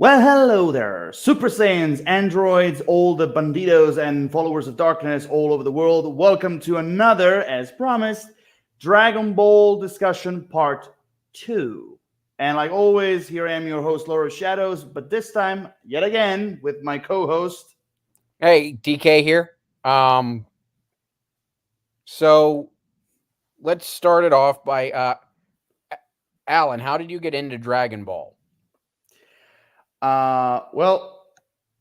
Well, hello there, Super Saiyans, androids, all the banditos, and followers of darkness all over the world. Welcome to another, as promised, Dragon Ball discussion part 2. And like always, here I am, your host, Laura Shadows, but this time, yet again, with my co host. Hey, DK here. So let's start it off by Alan, how did you get into Dragon Ball? Well,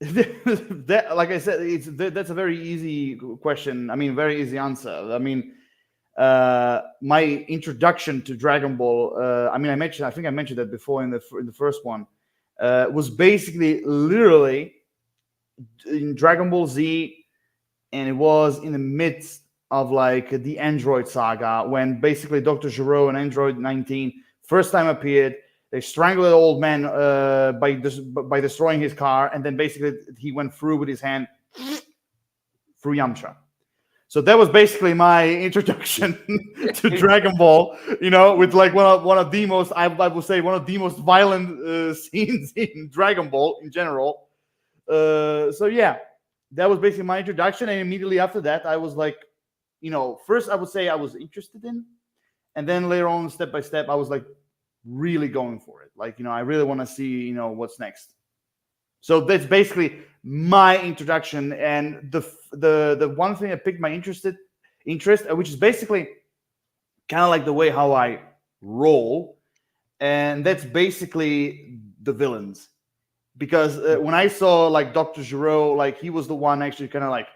like I said, that's a very easy question. I mean, very easy answer. I mean, my introduction to Dragon Ball. I think I mentioned that before in the first one. Was basically literally in Dragon Ball Z, and it was in the midst of like the Android saga when basically Dr. Gero and Android 19 first time appeared. They strangled the old man by destroying his car, and then basically he went through with his hand through Yamcha. So that was basically my introduction to Dragon Ball. You know, with like one of the most, I would say, one of the most violent scenes in Dragon Ball in general. So yeah, that was basically my introduction, and immediately after that, I was like, first I would say I was interested in, and then later on, step by step, I was like really going for it. Like, I really want to see, what's next. So that's basically my introduction, and the one thing that picked my interest, which is basically kind of like the way how I roll, and that's basically the villains. Because when I saw like Dr. Gero, like he was the one actually kind of like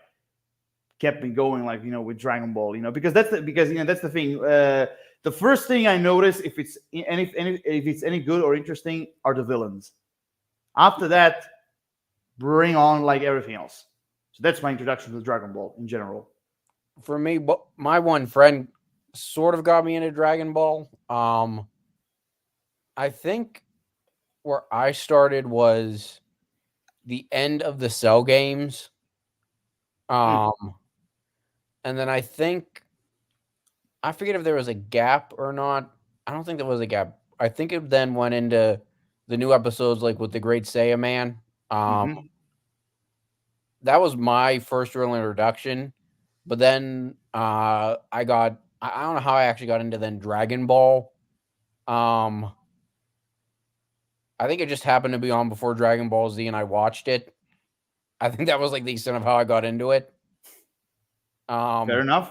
kept me going, like with Dragon Ball, because that's the thing. The first thing I notice if it's any good or interesting are the villains. After that, bring on like everything else. So that's my introduction to Dragon Ball in general. For me, my one friend sort of got me into Dragon Ball. I think where I started was the end of the Cell games. Mm. And then I forget if there was a gap or not. I don't think there was a gap. I think it then went into the new episodes, like with the Great Saiyaman. Mm-hmm. That was my first real introduction. But then I don't know how I actually got into then Dragon Ball. Um, I think it just happened to be on before Dragon Ball Z, and I watched it. I think that was like the extent of how I got into it. Fair Um, enough.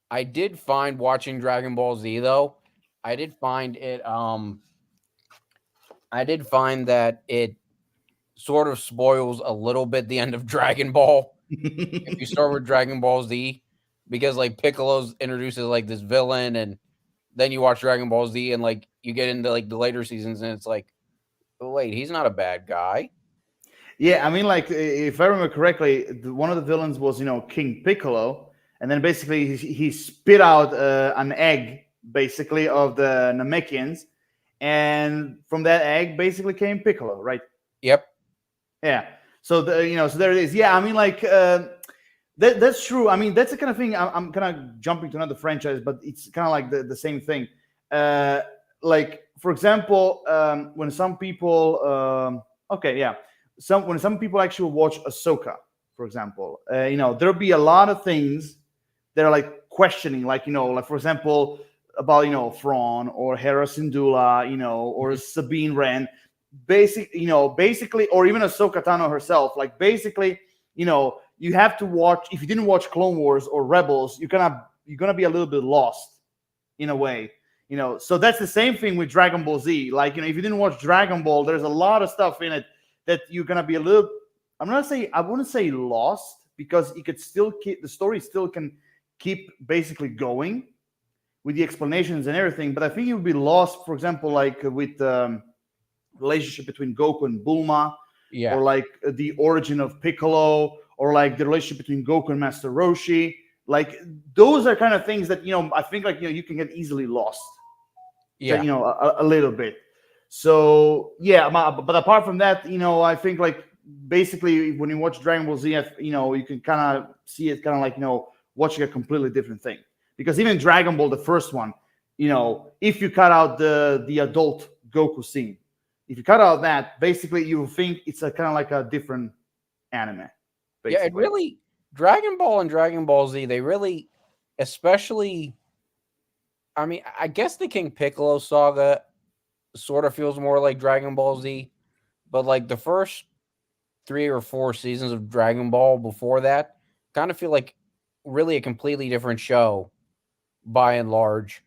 I did find watching Dragon Ball Z though. I did find it. I did find that it sort of spoils a little bit the end of Dragon Ball if you start with Dragon Ball Z, because like Piccolo's introduces like this villain, and then you watch Dragon Ball Z, and like you get into like the later seasons, and it's like, oh, wait, he's not a bad guy. Yeah, I mean, like if I remember correctly, one of the villains was King Piccolo, and then basically he spit out an egg basically of the Namekians, and from that egg basically came Piccolo, right? Yep. Yeah. So so there it is. Yeah, I mean, like that's true. I mean, that's the kind of thing. I'm kind of jumping to another franchise, but it's kind of like the same thing. Like for example, when some people, okay, yeah, when some people actually watch Ahsoka, for example, there'll be a lot of things that are like questioning, like like for example about Thrawn or Hera Syndulla, or Mhm. Sabine Wren, basically, or even Ahsoka Tano herself. Like basically, you have to watch. If you didn't watch Clone Wars or Rebels, you're gonna be a little bit lost in a way. So that's the same thing with Dragon Ball Z. Like if you didn't watch Dragon Ball, there's a lot of stuff in it that you're gonna be a little. I wouldn't say lost, because you could still keep the story still can keep basically going with the explanations and everything. But I think you would be lost, for example, like with relationship between Goku and Bulma, Yeah. or like the origin of Piccolo, or like the relationship between Goku and Master Roshi. Like those are kind of things that I think like you can get easily lost, Yeah. a little bit. So yeah, but apart from that, I think like basically when you watch Dragon Ball Z, you can kind of see it kind of like watching a completely different thing. Because even Dragon Ball, the first one, if you cut out the adult Goku scene, If you cut out that, basically you think it's a kind of like a different anime. Basically. Yeah, it really Dragon Ball and Dragon Ball Z, they really, especially, I mean, I guess the King Piccolo saga sort of feels more like Dragon Ball Z, but like the first 3 or 4 seasons of Dragon Ball before that kind of feel like really a completely different show by and large.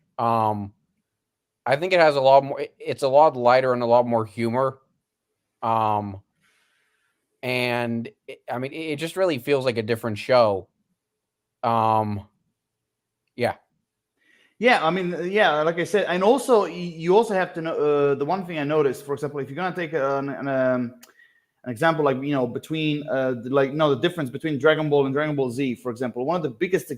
I think it has a lot more, it's a lot lighter and a lot more humor. And I mean, it just really feels like a different show. Yeah. Yeah, I mean, yeah, like I said, and also you also have to know the one thing I noticed. For example, if you're gonna take an example, like between the difference between Dragon Ball and Dragon Ball Z, for example, one of the biggest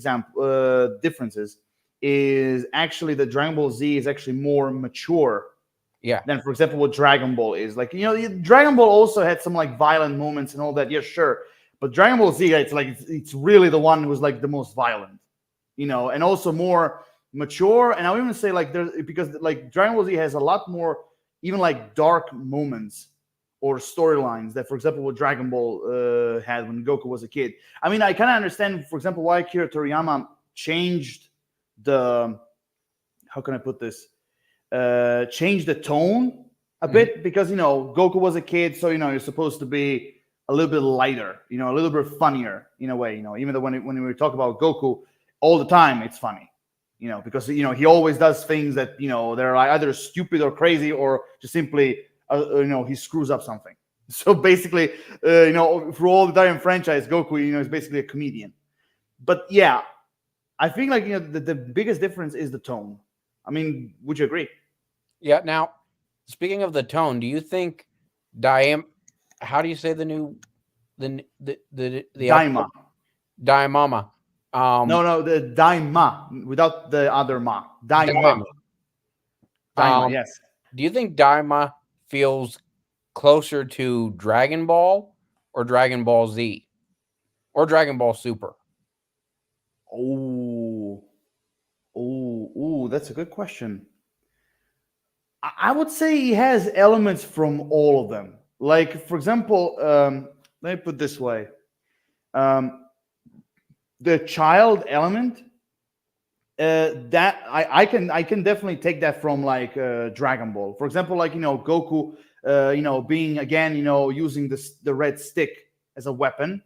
differences is actually that Dragon Ball Z is actually more mature. Yeah. Than, for example, what Dragon Ball is. Like, Dragon Ball also had some like violent moments and all that. Yeah, sure. But Dragon Ball Z, it's really the one who's like the most violent, and also more mature. And I would even say like because like Dragon Ball Z has a lot more even like dark moments or storylines that, for example, what Dragon Ball had when Goku was a kid. I mean, I kind of understand, for example, why Akira Toriyama changed how can I put this? Change the tone a bit because Goku was a kid, so you're supposed to be a little bit lighter, a little bit funnier in a way, even though when we talk about Goku all the time, it's funny, because he always does things that they're like either stupid or crazy or just simply he screws up something. So basically, for all the entire franchise, Goku is basically a comedian. But yeah, I think like the biggest difference is the tone. I mean, would you agree? Yeah. Now, speaking of the tone, do you think how do you say the new the Daima. Daimama? No, the Daima without the other ma. Daima. Yes. Do you think Daima feels closer to Dragon Ball or Dragon Ball Z or Dragon Ball Super? Oh, that's a good question. I would say he has elements from all of them. Like, for example, let me put it this way. The child element, that I can definitely take that from like Dragon Ball. For example, like Goku, being again using the red stick as a weapon.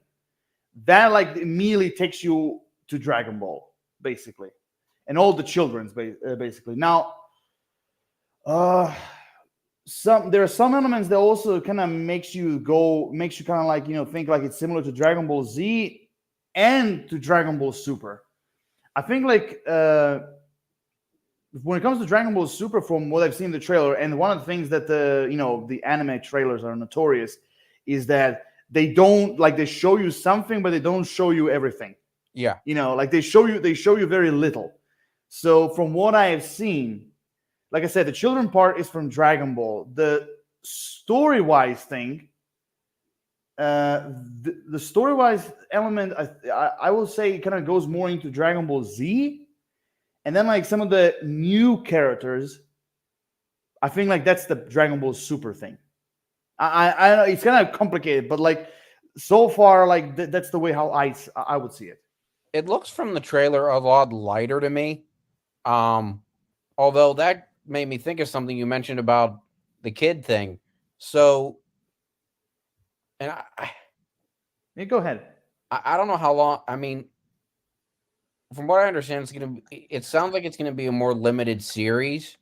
That like immediately takes you to Dragon Ball, basically, and all the children's basically. Now, there are some elements that also kind of makes you kind of like think like it's similar to Dragon Ball Z and to Dragon Ball Super. I think like when it comes to Dragon Ball Super, from what I've seen in the trailer, and one of the things that the anime trailers are notorious is that they don't like they show you something, but they don't show you everything. Yeah, like they show you very little. So from what I have seen, like I said, the children part is from Dragon Ball. The story-wise thing, the story-wise element, I will say, kind of goes more into Dragon Ball Z, and then like some of the new characters, I think like that's the Dragon Ball Super thing. I know it's kind of complicated, but like so far, like that's the way how I would see it. It looks from the trailer a lot lighter to me. Although that made me think of something you mentioned about the kid thing. So, and Yeah, go ahead. I don't know how long. I mean, from what I understand, it sounds like it's gonna be a more limited series.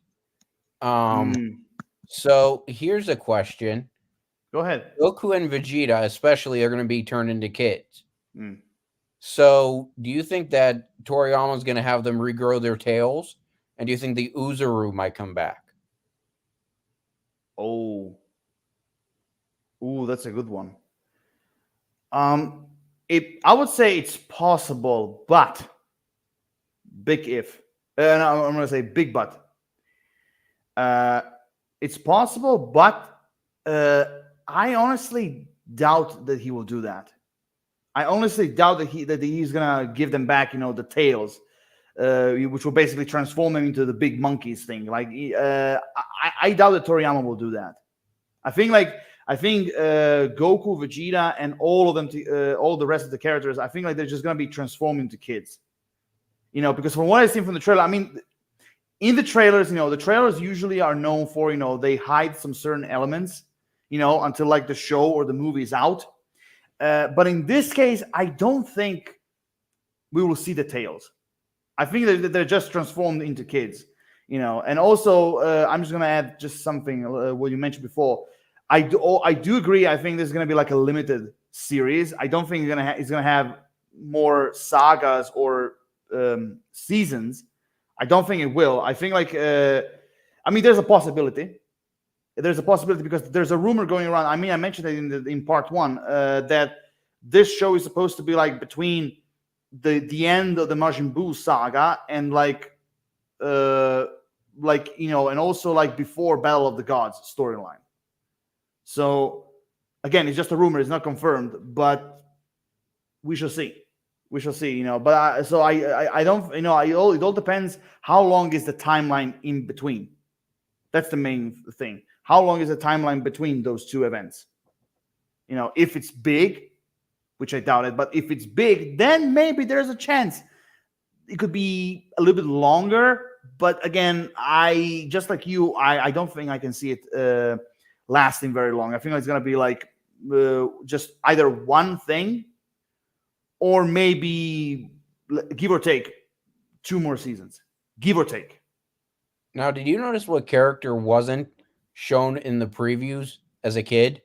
So here's a question. Go ahead. Goku and Vegeta, especially, are gonna be turned into kids. So, do you think that Toriyama's gonna have them regrow their tails? And do you think the Uzuru might come back? Ooh, that's a good one. I would say it's possible, but big if. And I'm going to say big but. It's possible, but I honestly doubt that he will do that. I honestly doubt that he's gonna give them back, the tails, which will basically transform them into the big monkeys thing. Like, I doubt that Toriyama will do that. I think Goku, Vegeta, and all of them, all the rest of the characters, I think like they're just gonna be transformed into kids. Because from what I've seen from the trailer, I mean, in the trailers, the trailers usually are known for, they hide some certain elements, until like the show or the movie is out. But in this case, I don't think we will see the tails. I think that they're just transformed into kids, And also, I'm just gonna add just something what you mentioned before. I do agree. I think this is gonna be like a limited series. I don't think it's gonna have more sagas or seasons. I don't think it will. I think there's a possibility. There's a possibility because there's a rumor going around. I mean, I mentioned it in part one that this show is supposed to be like between the end of the Majin Buu saga and and also like before Battle of the Gods storyline. So again, it's just a rumor; it's not confirmed, but we shall see. We shall see. But I don't. It all depends. How long is the timeline in between? That's the main thing. How long is the timeline between those two events? If it's big, which I doubt it, but if it's big, then maybe there's a chance it could be a little bit longer. But again, I just like you, I don't think I can see it lasting very long. I think it's going to be like just either one thing or maybe, give or take, 2 more seasons. Give or take. Now, did you notice what character wasn't shown in the previews as a kid?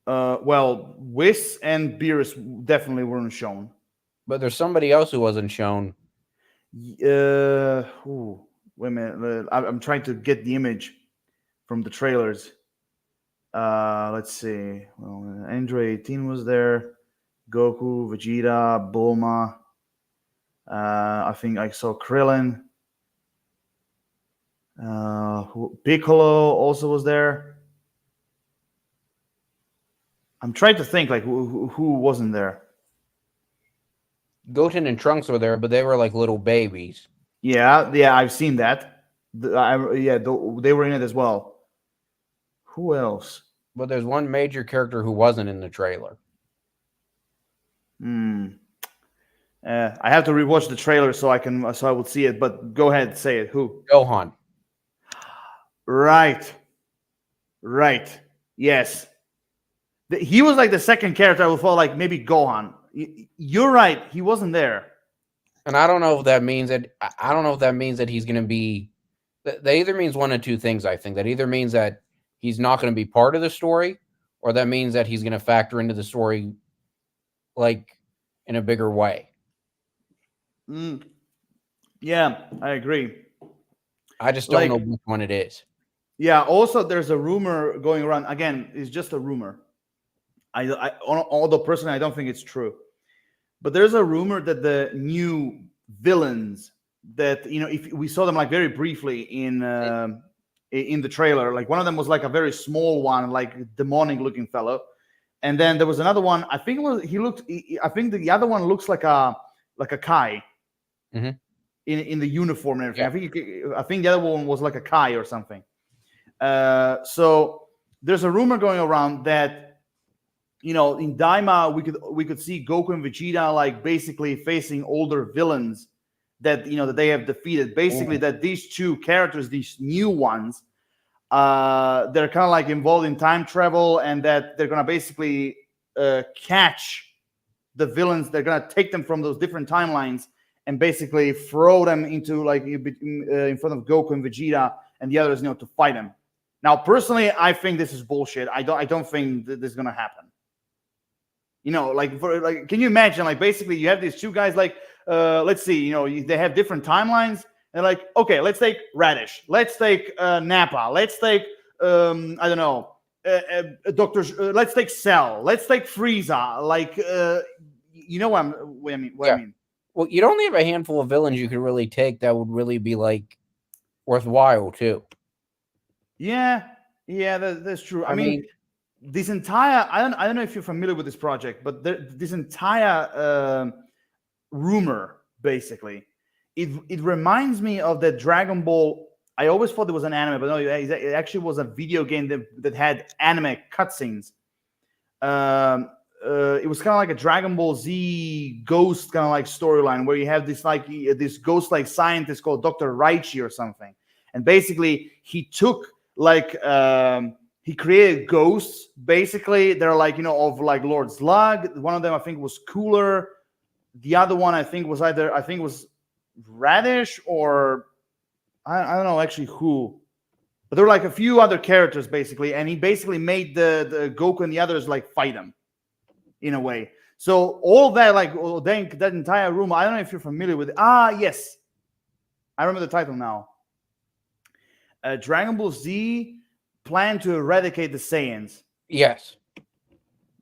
Well, Whis and Beerus definitely weren't shown. But there's somebody else who wasn't shown. Wait a minute. I'm trying to get the image from the trailers. Let's see. Well, Android 18 was there. Goku, Vegeta, Bulma. I think I saw Krillin. Piccolo also was there. I'm trying to think like who wasn't there. Goten and Trunks were there, but they were like little babies. Yeah, I've seen that. They were in it as well. Who else? But there's one major character who wasn't in the trailer. I have to rewatch the trailer so I would see it. But go ahead, say it. Who? Gohan. Right. Yes. He was like the second character I would thought like maybe Gohan. You're right. He wasn't there. And I don't know if that means that he's going to be. That either means one of two things. I think that either means that he's not going to be part of the story, or that means that he's going to factor into the story, like in a bigger way. Yeah, I agree. I just don't know which one it is. Yeah. Also, there's a rumor going around. Again, it's just a rumor. Although personally, I don't think it's true. But there's a rumor that the new villains that if we saw them like very briefly in the trailer, like one of them was like a very small one, like demonic looking fellow, and then there was another one. I think I think the other one looks like a Kai, in the uniform and everything. Yeah. I think the other one was like a Kai or something. So there's a rumor going around that. In Daima, we could see Goku and Vegeta like basically facing older villains that that they have defeated. Basically, that these two characters, these new ones, they're kind of like involved in time travel, and that they're gonna basically catch the villains. They're gonna take them from those different timelines and basically throw them into like in front of Goku and Vegeta and the others, to fight them. Now, personally, I think this is bullshit. I don't think that this is gonna happen. Can you imagine? Like, basically, you have these two guys. Like, let's see. They have different timelines. And like, okay, let's take Radish. Let's take Nappa. Let's take I don't know, Doctor. Let's take Cell. Let's take Frieza. Like, what I mean. I mean. Well, you'd only have a handful of villains you could really take that would really be like worthwhile too. Yeah, that's true. I mean this entire I don't know if you're familiar with this project, but this entire rumor basically it reminds me of the Dragon Ball I always thought it was an anime, but no, it actually was a video game that had anime cutscenes. It was kind of like a Dragon Ball Z ghost kind of like storyline where you have this ghost like scientist called Dr. Raichi or something, and basically he took he created ghosts. Basically, they're like of like Lord Slug. One of them I think was Cooler. The other one I think was Radish or I don't know actually who. But there were like a few other characters basically, and he basically made the Goku and the others like fight him in a way. So all that that entire room, I don't know if you're familiar with it. Yes. I remember the title now. Dragon Ball Z planned to eradicate the Saiyans. Yes.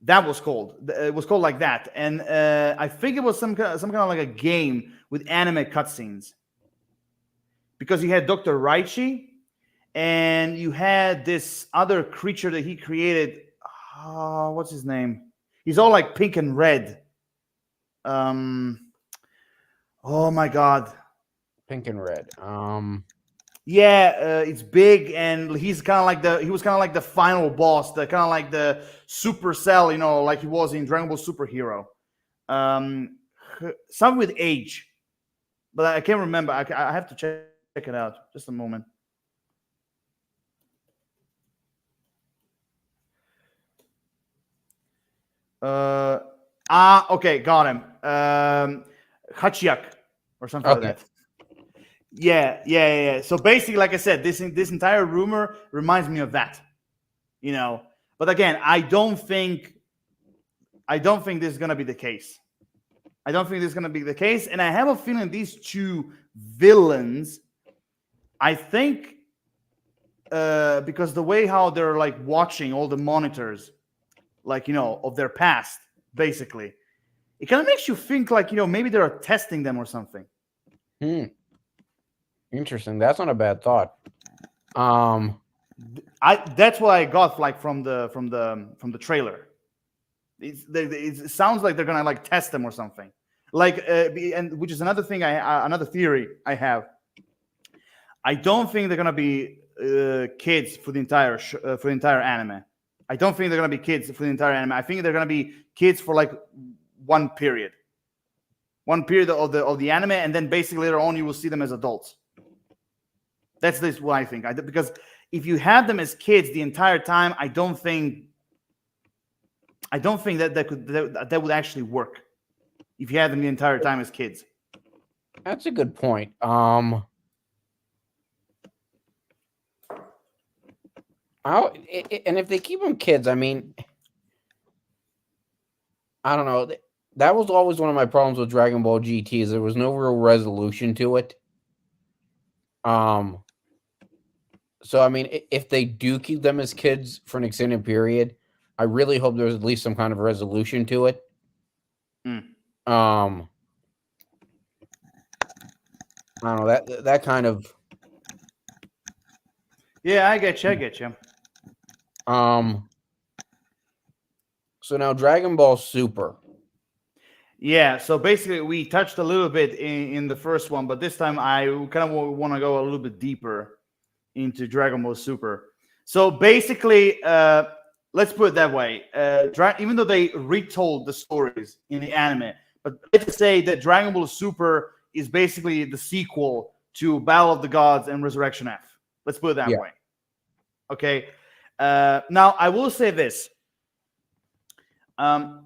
That was called. It was called like that. And I think it was some kind of like a game with anime cutscenes. Because you had Dr. Raichi, and you had this other creature that he created. What's his name? He's all like pink and red. Oh my god. Pink and red. Yeah, it's big, and he was kind of like the final boss, the kind of like the Supercell, like he was in Dragon Ball Superhero. Something with age, but I can't remember. I have to check it out. Just a moment. Okay, got him. Hachiyak or something like that. Yeah. So basically, like I said, this entire rumor reminds me of that. But again, I don't think this is gonna be the case. I don't think this is gonna be the case, and I have a feeling these two villains, I think, because the way how they're like watching all the monitors, like of their past, basically, it kind of makes you think like maybe they're testing them or something. Interesting. That's not a bad thought. That's what I got like from the trailer. It sounds like they're gonna like test them or something, like and which is another thing another theory I have. I don't think they're gonna be kids for the entire anime. I don't think they're gonna be kids for the entire anime. I think they're gonna be kids for like one period of the anime, and then basically later on you will see them as adults. That's what I think. Because if you have them as kids the entire time, I don't think that would actually work. If you had them the entire time as kids. That's a good point. And if they keep them kids, I mean, I don't know. That was always one of my problems with Dragon Ball GT is there was no real resolution to it. So I mean, if they do keep them as kids for an extended period, I really hope there's at least some kind of resolution to it. I don't know that kind of. Yeah, I get you. So now Dragon Ball Super. Yeah, so basically we touched a little bit in the first one, but this time I kind of want to go a little bit deeper into Dragon Ball Super. So basically, let's put it that way. Even though they retold the stories in the anime, but let's say that Dragon Ball Super is basically the sequel to Battle of the Gods and Resurrection F. Let's put it that way. Okay. Now, I will say this. What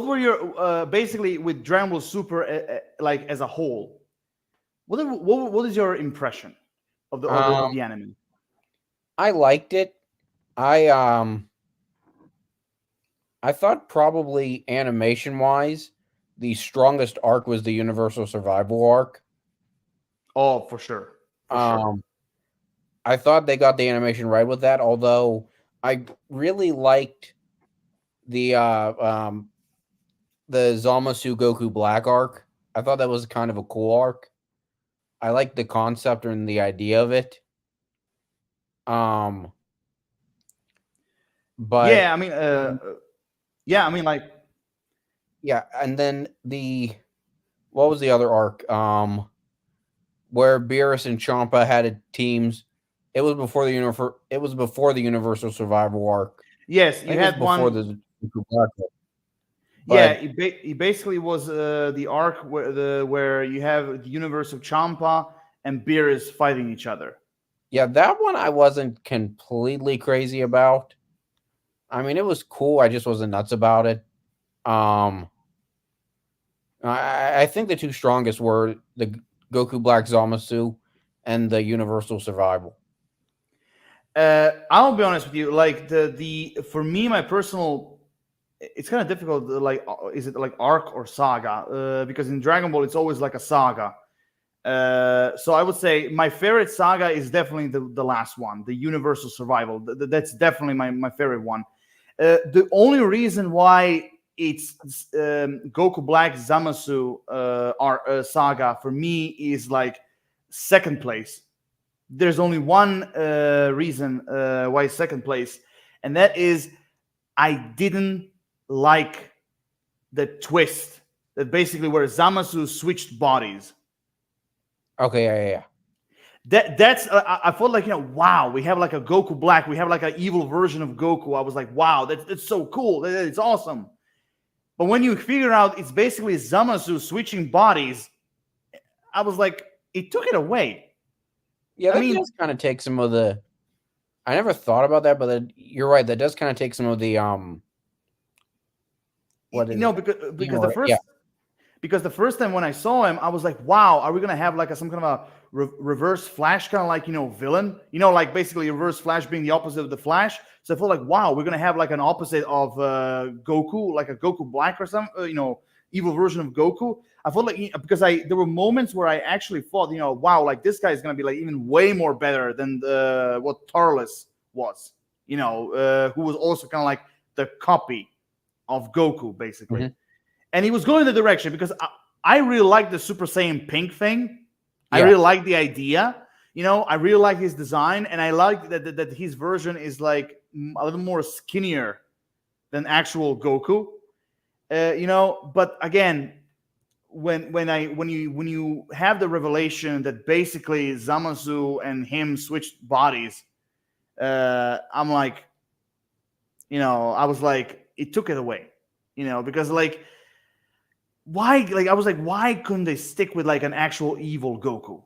were your basically with Dragon Ball Super like as a whole? What is your impression of the anime? I liked it. I thought probably animation wise, the strongest arc was the Universal Survival arc. Oh, for sure. I thought they got the animation right with that. Although I really liked the Zamasu Goku Black arc. I thought that was kind of a cool arc. I liked the concept and the idea of it. But yeah, I mean, like, yeah, and then what was the other arc? where Beerus and Champa had teams. It was before the Universal Survival arc. Yes, I you think it was had before one. the Black arc. Yeah, But it basically was the arc where you have the universe of Champa and Beerus fighting each other. yeah, that one I wasn't completely crazy about. I mean, it was cool. I just wasn't nuts about it. I think the two strongest were the Goku Black Zamasu and the Universal Survival. I'll be honest with you. Like the for me, my personal, it's kind of difficult. Like, is it like arc or saga? Because in Dragon Ball, it's always like a saga. So I would say my favorite saga is definitely the last one, the Universal Survival. That's definitely my favorite one. The only reason why it's Goku Black Zamasu saga for me is like second place. There's only one reason why second place, and that is I didn't like the twist that basically where Zamasu switched bodies. Okay, yeah. That's I felt like, wow, we have like a Goku Black, we have like an evil version of Goku. I was like, wow, that's so cool, it's awesome. But when you figure out it's basically Zamasu switching bodies, I was like, it took it away. Yeah, that does kind of take some of the. I never thought about that, but you're right. That does kind of take some of the What is because the first time when I saw him, I was like, wow, are we gonna have like some kind of a reverse Flash, kind of like villain? Like basically Reverse Flash being the opposite of the Flash. So I felt like, wow, we're gonna have like an opposite of Goku, like a Goku Black or some evil version of Goku. I felt like because there were moments where I actually thought, wow, like this guy is gonna be like even way more better than what Turles was, who was also kind of like the copy of Goku, basically. Mm-hmm. And he was going in the direction because I really like the Super Saiyan Pink thing. Yeah. I really like the idea. I really like his design, and I like that his version is like a little more skinnier than actual Goku. But again, when you have the revelation that basically Zamasu and him switched bodies, I'm like, I was like, it took it away, because like. Why? Like I was like, why couldn't they stick with like an actual evil Goku?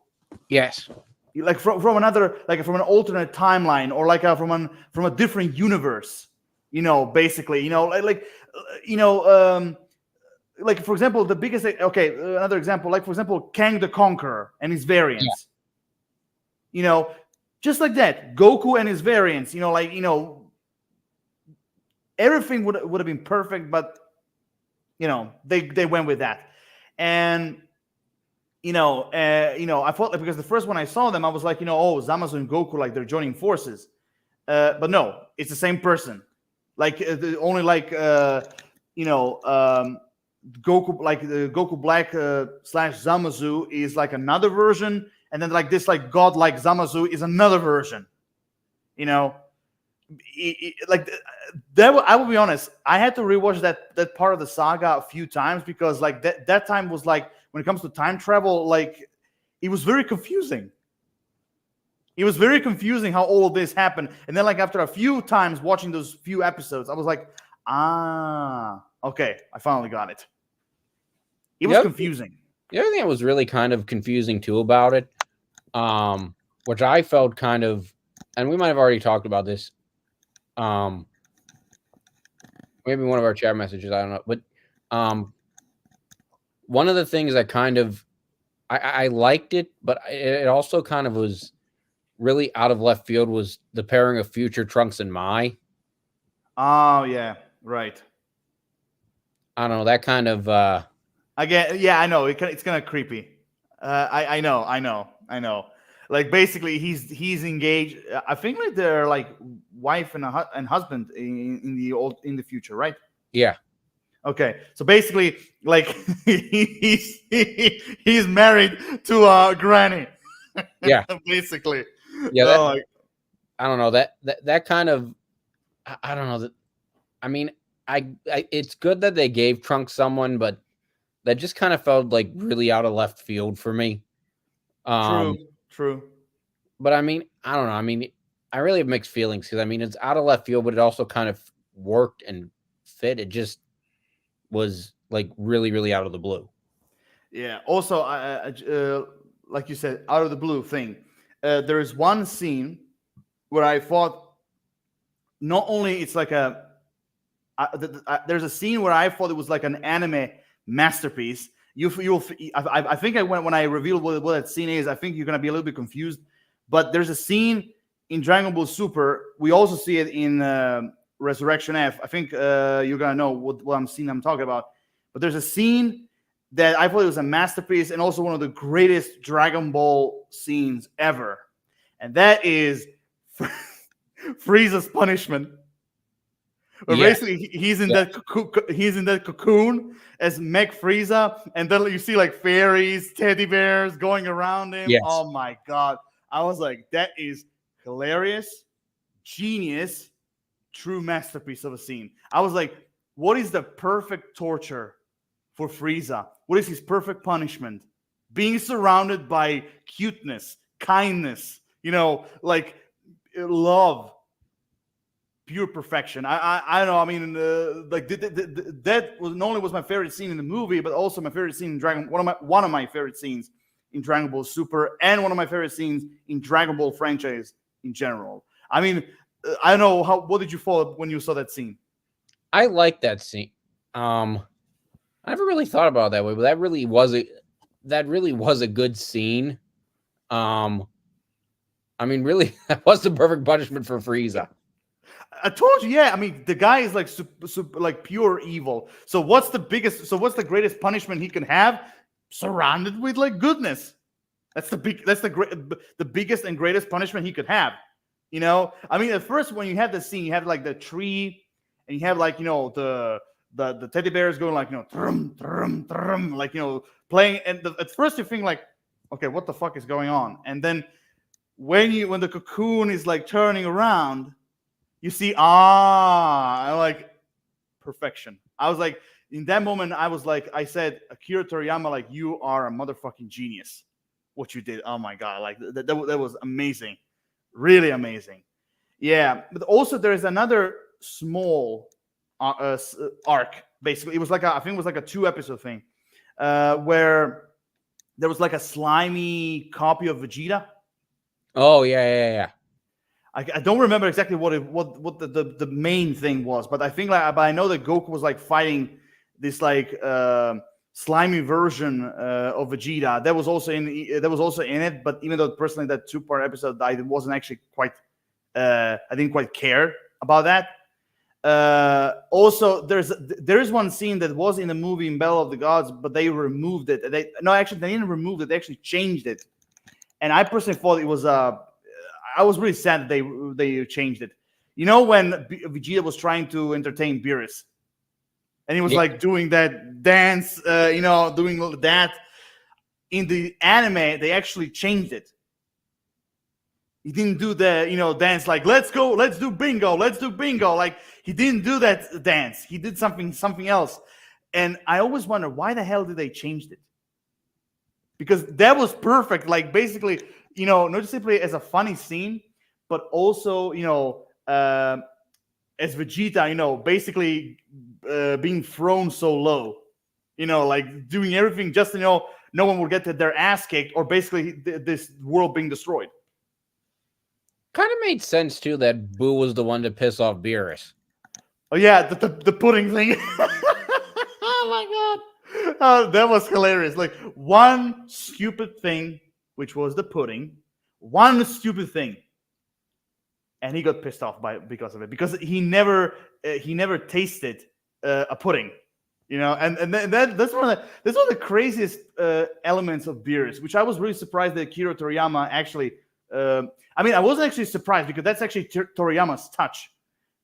Yes. Like from another, like from an alternate timeline, or like from a different universe. Basically, like for example, the biggest. Okay, another example, like for example, Kang the Conqueror and his variants. Yeah. Just like that, Goku and his variants. Everything would have been perfect, but. They went with that, and I felt like because the first one I saw them, I was like, oh, Zamasu and Goku, like they're joining forces, but no, it's the same person, like only like Goku, like the Goku Black / Zamasu is like another version, and then like this like godlike Zamasu is another version, like that. I will be honest, I had to rewatch that part of the saga a few times because like that time was like, when it comes to time travel, like it was very confusing. It was very confusing how all of this happened, and then like after a few times watching those few episodes, I was like, okay, I finally got it. It was confusing. The other thing that was really kind of confusing too about it, which I felt kind of, and we might have already talked about this. Maybe one of our chat messages, I don't know, but one of the things that kind of I liked it, but it also kind of was really out of left field was the pairing of Future, Trunks, and Mai. Oh yeah, right. I don't know, that kind of again, yeah, I know it's kind of creepy. I know. Like basically, he's engaged. I think like they're like wife and husband in the future, right? Yeah. Okay, so basically, like he's married to a granny. Yeah. Basically. Yeah. I don't know that kind of. I don't know that. I mean, I it's good that they gave Trunks someone, but that just kind of felt like really out of left field for me. True. But I mean, I don't know. I mean, I really have mixed feelings because I mean, it's out of left field, but it also kind of worked and fit. It just was like really, really out of the blue. Yeah. Also, like you said, out of the blue thing. There is one scene where I thought not only it's like there's a scene where I thought it was like an anime masterpiece. I think when I revealed what that scene is, I think you're gonna be a little bit confused. But there's a scene in Dragon Ball Super. We also see it in Resurrection F. I think you're gonna know what I'm talking about. But there's a scene that I thought it was a masterpiece and also one of the greatest Dragon Ball scenes ever, and that is Frieza's punishment. But basically, he's in that cocoon as Mech Frieza, and then you see like fairies, teddy bears going around him. Yes. Oh my god! I was like, that is hilarious, genius, true masterpiece of a scene. I was like, what is the perfect torture for Frieza? What is his perfect punishment? Being surrounded by cuteness, kindness, like love. Pure perfection. I don't know. I mean, like that was not only was my favorite scene in the movie, but also my favorite scene in one of my favorite scenes in Dragon Ball Super, and one of my favorite scenes in Dragon Ball franchise in general. I mean, I don't know what did you follow when you saw that scene? I like that scene. I never really thought about it that way, but that really was a good scene. I mean, really, that was the perfect punishment for Frieza. I told you, yeah. I mean, the guy is like super, like pure evil. So what's the greatest punishment he can have? Surrounded with like goodness. That's the biggest and greatest punishment he could have. I mean, at first when you have the scene, you have like the tree, and you have like the teddy bears going like trum, trum, trum, like playing. And at first you think like, okay, what the fuck is going on? And then when the cocoon is like turning around, you see, like perfection. I was like, in that moment, I said, Akira Toriyama, like, you are a motherfucking genius. What you did, oh my god, like that was amazing, really amazing. Yeah, but also there is another small arc. Basically, it was like I think it was like a 2-episode thing, where there was like a slimy copy of Vegeta. Oh yeah. I don't remember exactly what the main thing was, but I think but I know that Goku was like fighting this like slimy version of Vegeta that was also in it. But even though personally that 2-part episode I wasn't actually quite I didn't quite care about that. Also, there is one scene that was in the movie in Battle of the Gods, but they removed it. They didn't remove it. They actually changed it, and I personally thought it was I was really sad that they changed it. When Vegeta was trying to entertain Beerus, and he was like doing that dance, doing that. In the anime, they actually changed it. He didn't do the dance like let's do bingo. Like he didn't do that dance. He did something else, and I always wonder why the hell did they change it? Because that was perfect. Like basically, not just simply as a funny scene, but also, as Vegeta, basically being thrown so low, like doing everything just no one will get their ass kicked, or basically this world being destroyed. Kind of made sense too that Boo was the one to piss off Beerus. Oh yeah, the pudding thing. Oh my god, that was hilarious. Like one stupid thing, which was the pudding. One stupid thing, and he got pissed off because of it, because he never tasted a pudding, and that's one of the craziest elements of Beerus, which I was really surprised that Akira Toriyama actually. I mean, I wasn't actually surprised because that's actually Toriyama's touch.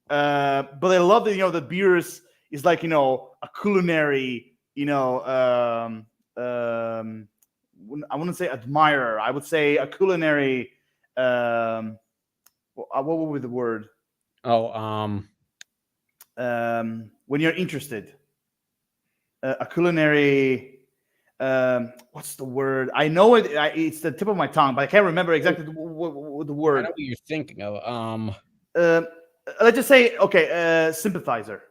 But I love that that Beerus is like a culinary I wouldn't say admirer. I would say a culinary. What would be the word? When you're interested, a culinary. what's the word? I know it. It's the tip of my tongue, but I can't remember exactly the I word. know what you're thinking of. Uh, let's just say, okay, sympathizer.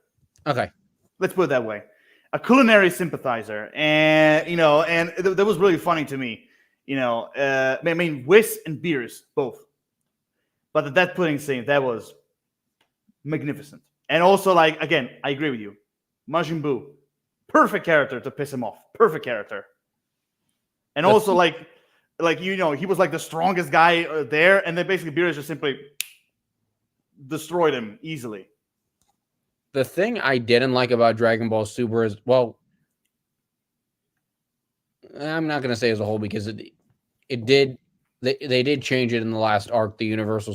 Okay. Let's put it that way. A culinary sympathizer, and that was really funny to me. I mean, Whis and Beers both, but that pudding scene that was magnificent. And also, like, again, I agree with you, Majin Buu, perfect character to piss him off, perfect character. And also, like he was like the strongest guy there, and then basically Beerus just simply destroyed him easily. The thing I didn't like about Dragon Ball Super is, well, I'm not gonna say as a whole because it did they did change it in the last arc, the Universal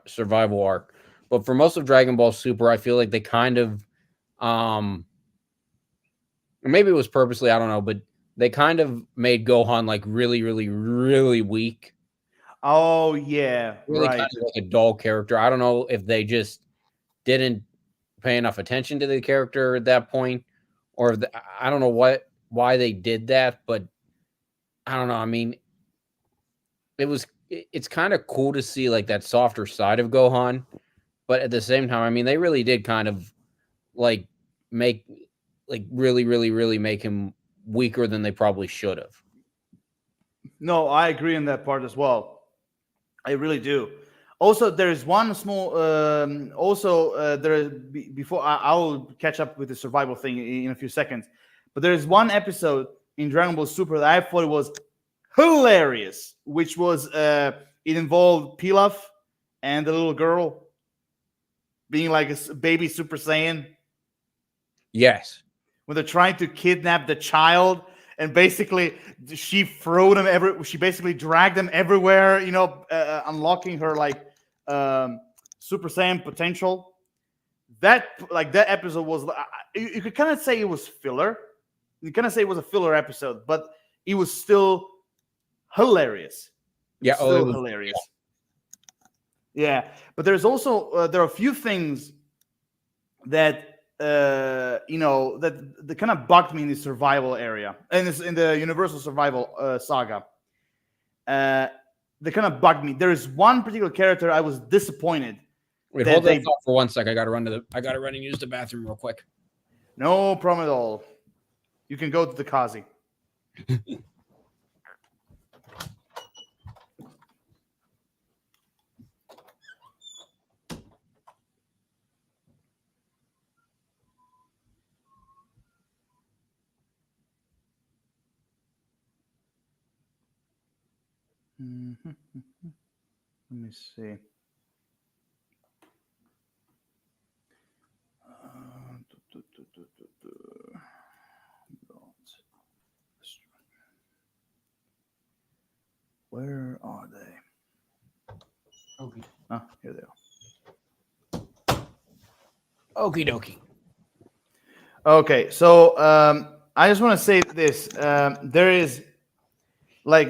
Survival arc. But for most of Dragon Ball Super, I feel like they kind of, maybe it was purposely, I don't know, but they kind of made Gohan like really, really, really weak. Oh yeah, Really right. kind of like a dull character. I don't know if they just didn't pay enough attention to the character at that point, or if I don't know why they did that, but I don't know. I mean, it's kind of cool to see like that softer side of Gohan, but at the same time, I mean, they really did kind of like make like really, really, really make him weaker than they probably should have. No, I agree on that part as well. I really do. Also, there is one small. Before I will catch up with the survival thing in a few seconds, but there is one episode in Dragon Ball Super that I thought it was hilarious, which was it involved Pilaf and the little girl being like a baby Super Saiyan. Yes. When they're trying to kidnap the child, and basically she threw them she basically dragged them everywhere, unlocking her like Super Saiyan potential. That episode was, you could kind of say it was filler. You kind of say it was a filler episode, but it was still hilarious. It was hilarious. Yeah, but there's also there are a few things that that kind of bugged me in the survival area, and in the Universal Survival saga. They kind of bugged me. There is one particular character I was disappointed. Wait, hold that thought for 1 sec. I gotta run and use the bathroom real quick. No problem at all. You can go to the Kazi. Mm-hmm. Let me see. Where are they? Okay. Ah, here they are. Okie dokie. Okay, so I just want to say this.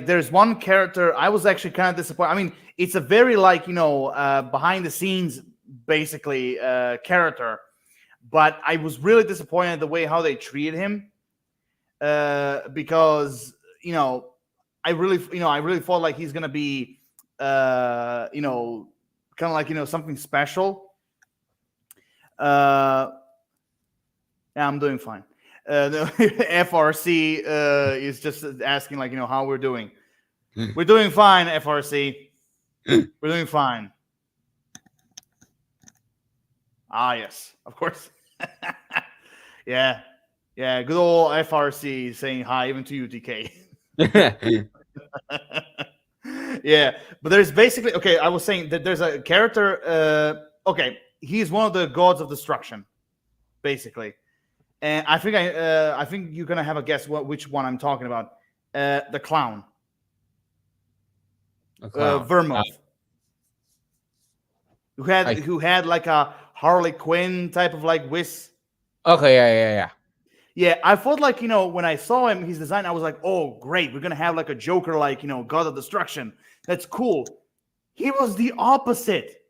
There's one character I was actually kind of disappointed. I mean, it's a very behind the scenes basically character, but I was really disappointed the way how they treated him because I really thought like he's gonna be kind of like something special. Yeah, I'm doing fine. The FRC is just asking how we're doing. We're doing fine, FRC. We're doing fine. Ah, yes, of course. Yeah. Good old FRC saying hi even to you, TK. Yeah, but there's basically I was saying that there's a character. He's one of the gods of destruction, basically. And I think you're gonna have a guess which one I'm talking about. The clown. Vermouth. Who had like a Harley Quinn type of like Whis. Okay, yeah. Yeah, I thought when I saw his design, I was like, oh great, we're gonna have like a Joker God of Destruction. That's cool. He was the opposite.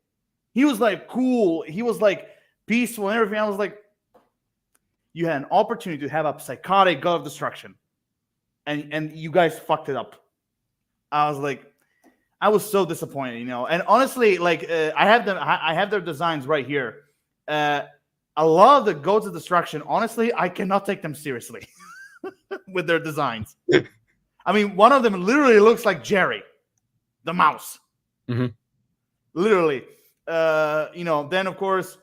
He was like cool. He was like peaceful and everything. I was like, you had an opportunity to have a psychotic God of Destruction. and you guys fucked it up. I was like, I was so disappointed, you know. And honestly, like I have their designs right here. A lot of the Gods of Destruction, honestly, I cannot take them seriously with their designs. I mean, one of them literally looks like Jerry, the mouse. Mhm. Literally. You know, then of course,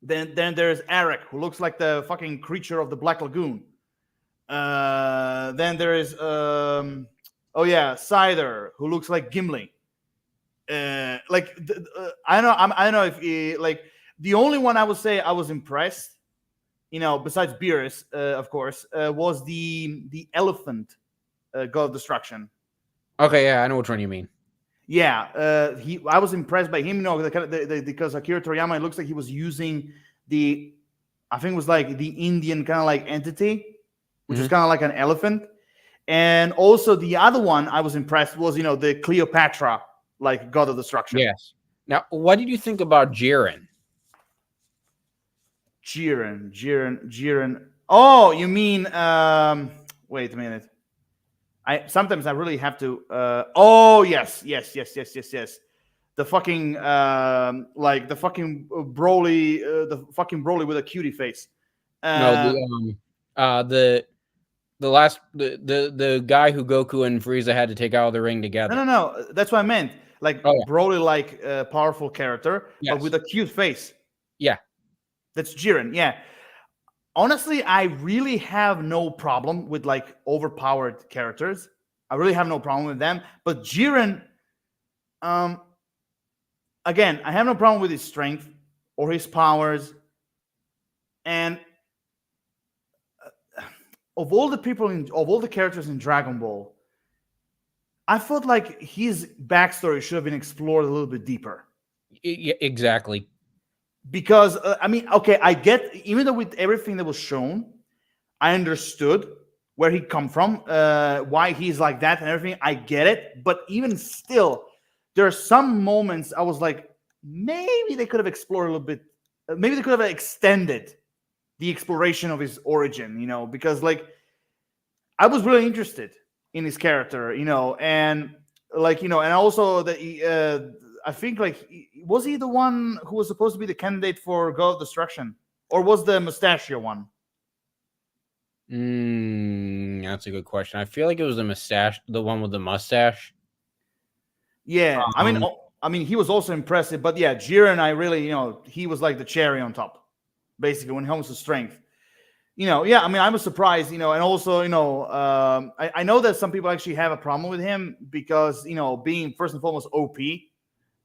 then there's Eric, who looks like the fucking creature of the Black Lagoon. Then there is Cider, who looks like Gimli. I don't know if like the only one I would say I was impressed, you know, besides Beerus, of course, was the elephant God of Destruction. Okay, yeah, I know which one you mean. Yeah, I was impressed by him, you know, because Akira Toriyama, it looks like he was using I think it was like the Indian kind of like entity, which is kind of like an elephant. And also the other one I was impressed was, you know, the Cleopatra, like God of Destruction. Yes. Now, what did you think about Jiren? Jiren. Oh, you mean wait a minute. Sometimes I really have to oh yes. The fucking like the fucking Broly with a cutie face. No, the guy who Goku and Frieza had to take out of the ring together. No. That's what I meant. Like Broly, like powerful character, but with a cute face. Yeah. That's Jiren. Yeah. Honestly, I really have no problem with like overpowered characters. I really have no problem with them. But Jiren, again, I have no problem with his strength or his powers. And of all the characters in Dragon Ball, I felt like his backstory should have been explored a little bit deeper. Yeah, exactly. Because I mean, okay, I get, even though with everything that was shown, I understood where he come from, why he's like that and everything. I get it, but even still, there are some moments I was like, maybe they could have explored a little bit. Maybe they could have extended the exploration of his origin, you know, because like I was really interested in his character, you know, and like, you know, and also the I think like, was he the one who was supposed to be the candidate for God of Destruction, or was the Mustachio one? That's a good question. I feel like it was the one with the mustache. Yeah, I mean, he was also impressive, but yeah, Jiren, I really, you know, he was like the cherry on top, basically when it comes to strength. You know, yeah, I mean, I was surprised, you know, and also, you know, I know that some people actually have a problem with him because, you know, being first and foremost OP,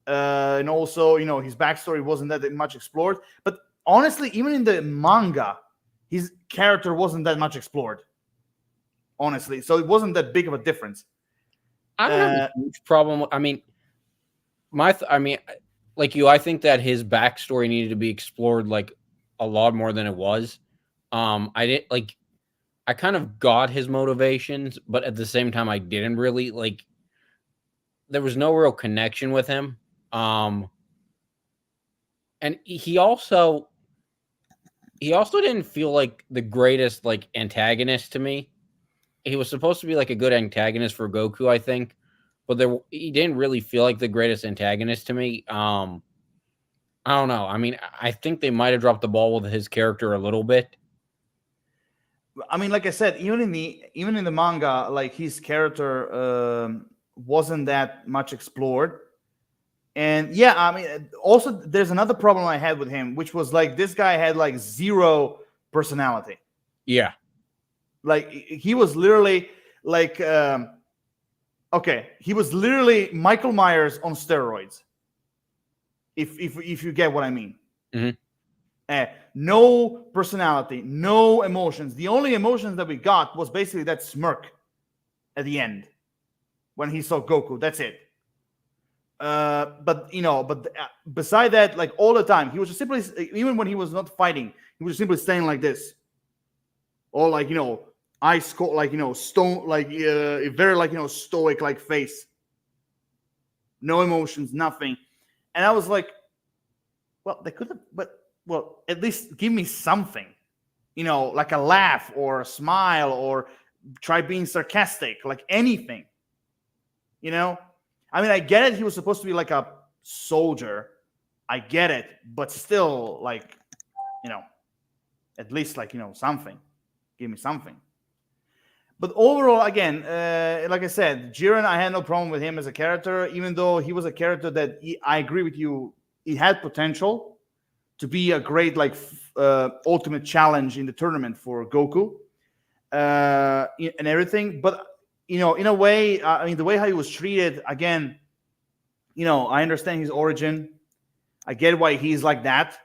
and also, you know, his backstory wasn't that much explored. But honestly, even in the manga, his character wasn't that much explored. Honestly, so it wasn't that big of a difference. I don't have a huge problem. I mean, like you, I think that his backstory needed to be explored like a lot more than it was. I kind of got his motivations, but at the same time, I didn't really like. There was no real connection with him. And he also didn't feel like the greatest like antagonist to me. He was supposed to be like a good antagonist for Goku, I think, but he didn't really feel like the greatest antagonist to me. I don't know. I mean, I think they might have dropped the ball with his character a little bit. I mean, like I said, even in the manga, like his character wasn't that much explored. And yeah, I mean, also there's another problem I had with him, which was like this guy had like zero personality. Yeah, like he was literally like, okay, he was literally Michael Myers on steroids. If you get what I mean. No personality, no emotions. The only emotions that we got was basically that smirk at the end when he saw Goku. That's it. But you know, beside that, like all the time, he was just simply, even when he was not fighting, he was just simply staying like this, or like, you know, ice cold, like, you know, stone, like a very like, you know, stoic like face, no emotions, nothing. And I was like, well, they could have, but well, at least give me something, you know, like a laugh or a smile or try being sarcastic, like anything. You know, I mean, I get it. He was supposed to be like a soldier. I get it, but still, like, you know, at least like, you know, something. Give me something. But overall, again, like I said, Jiren, I had no problem with him as a character, even though he was a character that I agree with you, he had potential to be a great like ultimate challenge in the tournament for Goku and everything. But you know, in a way, I mean, the way how he was treated, again, you know, I understand his origin. I get why he's like that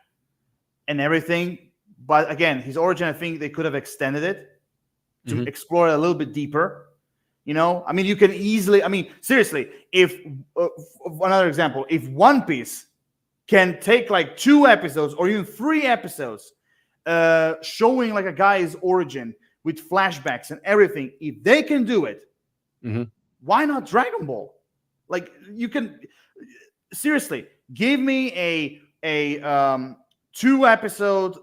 and everything. But again, his origin, I think they could have extended it to explore it a little bit deeper. You know, I mean, you can easily, I mean, seriously, if another example, if One Piece can take like 2 episodes or even 3 episodes showing like a guy's origin with flashbacks and everything, if they can do it, why not Dragon Ball? Like, you can seriously give me a 2 episode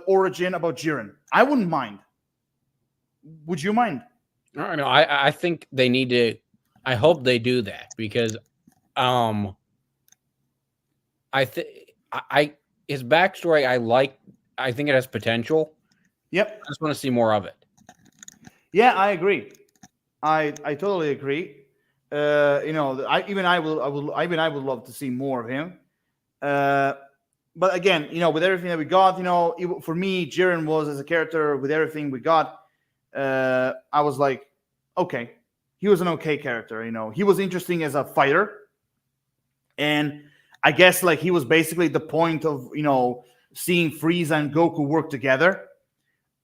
origin about Jiren. I wouldn't mind. Would you mind? I know. I think they need to. I hope they do that because, I his backstory I like. I think it has potential. Yep. I just want to see more of it. Yeah, I agree. I totally agree. You know, I would love to see more of him. But again, you know, with everything that we got, you know, for me, Jiren was as a character with everything we got. I was like, okay, he was an okay character. You know, he was interesting as a fighter, and I guess like he was basically the point of, you know, seeing Frieza and Goku work together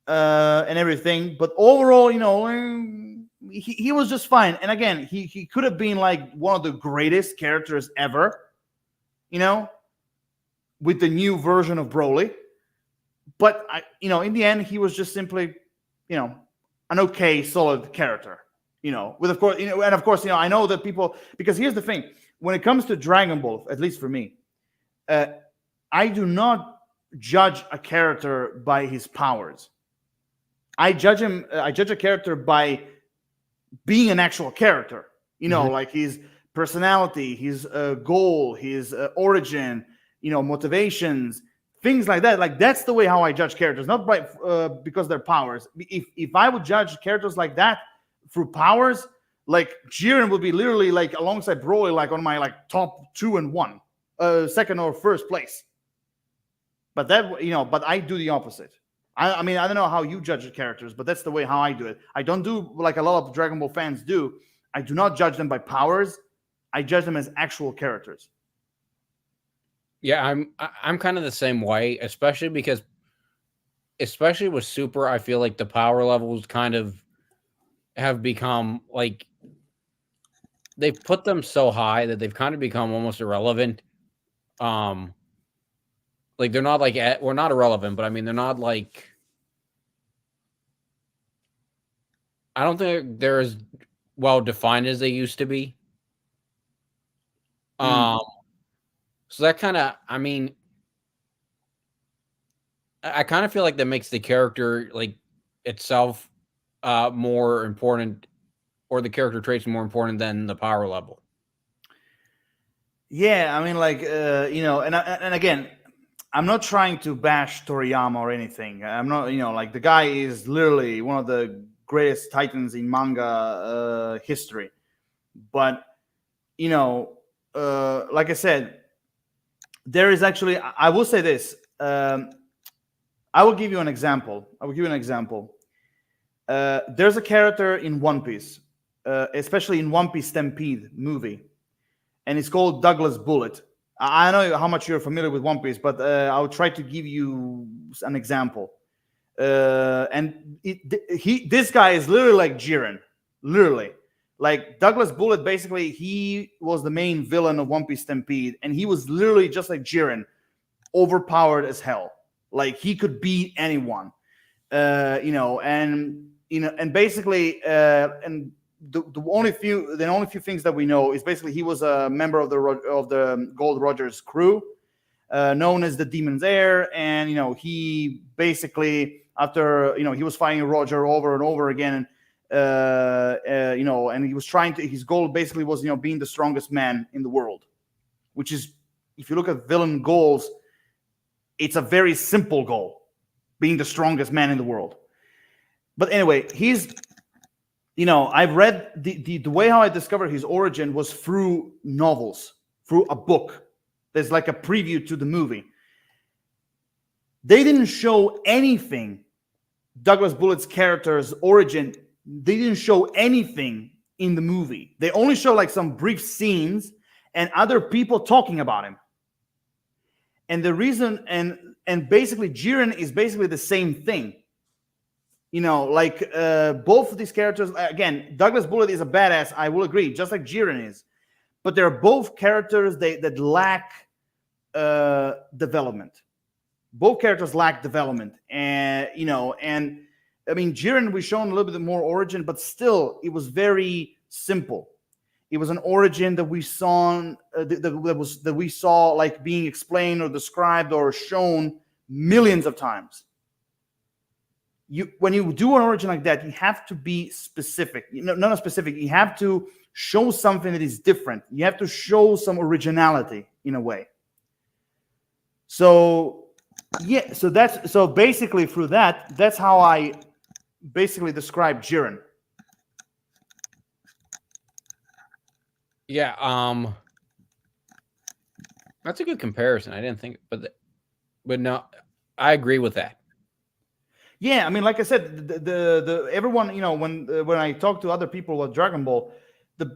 and everything. But overall, you know, he was just fine. And again, he could have been like one of the greatest characters ever, you know, with the new version of Broly. But you know, in the end, he was just simply, you know, an okay, solid character. You know, with of course, you know, and of course, you know, I know that people, because here's the thing: when it comes to Dragon Ball, at least for me, I do not judge a character by his powers. I judge him. I judge a character by being an actual character. You know, like his personality, his goal, his origin. You know, motivations, things like that. Like, that's the way how I judge characters, not by because they're powers. If I would judge characters like that through powers, like Jiren would be literally like alongside Broly, like on my like top 2 and 1, second or first place. But that, you know, but I do the opposite. I mean, I don't know how you judge the characters, but that's the way how I do it. I don't do like a lot of Dragon Ball fans do. I do not judge them by powers. I judge them as actual characters. Yeah, I'm kind of the same way, especially because, especially with Super, I feel like the power levels kind of have become like, they've put them so high that they've kind of become almost irrelevant. Like, they're not like, we're not irrelevant, but I mean, they're not like, I don't think they're as well defined as they used to be. So that kind of, I mean, I kind of feel like that makes the character like itself more important, or the character traits more important than the power level. Yeah, I mean, like you know, and again, I'm not trying to bash Toriyama or anything. I'm not, you know, like the guy is literally one of the greatest titans in manga history. But you know, like I said, there is actually, I will say this. I will give you an example. There's a character in One Piece, especially in One Piece Stampede movie, and it's called Douglas Bullet. I don't know how much you're familiar with One Piece, but I'll try to give you an example. This guy is literally like Jiren, literally. Like Douglas Bullet, basically, he was the main villain of One Piece Stampede, and he was literally just like Jiren, overpowered as hell. Like, he could beat anyone, you know, and basically, and the only few things that we know is basically he was a member of the Gold Rogers crew, known as the Demon's Heir, and you know, he basically, after, you know, he was fighting Roger over and over again. and he was trying to. His goal basically was, being the strongest man in the world, which is, if you look at villain goals, it's a very simple goal, being the strongest man in the world. But anyway, I've read the way how I discovered his origin was through novels, through a book. There's like a preview to the movie. They didn't show anything. Douglas Bullett's character's origin, they didn't show anything in the movie. They only show like some brief scenes and other people talking about him. And the reason, and basically Jiren is basically the same thing. Both of these characters, again, Douglas Bullitt is a badass, I will agree, just like Jiren is. But they're both characters that lack development. Both characters lack development. And I mean, Jiren, we've shown a little bit more origin, but still, it was very simple. It was an origin that we saw, that we saw like being explained or described or shown millions of times. When you do an origin like that, you have to be specific. Not specific. You have to show something that is different. You have to show some originality in a way. So yeah, so basically through that's how I basically describe Jiren. Yeah, that's a good comparison. I didn't think, but no, I agree with that. Yeah, I mean, like I said, the everyone, when I talk to other people about Dragon Ball, when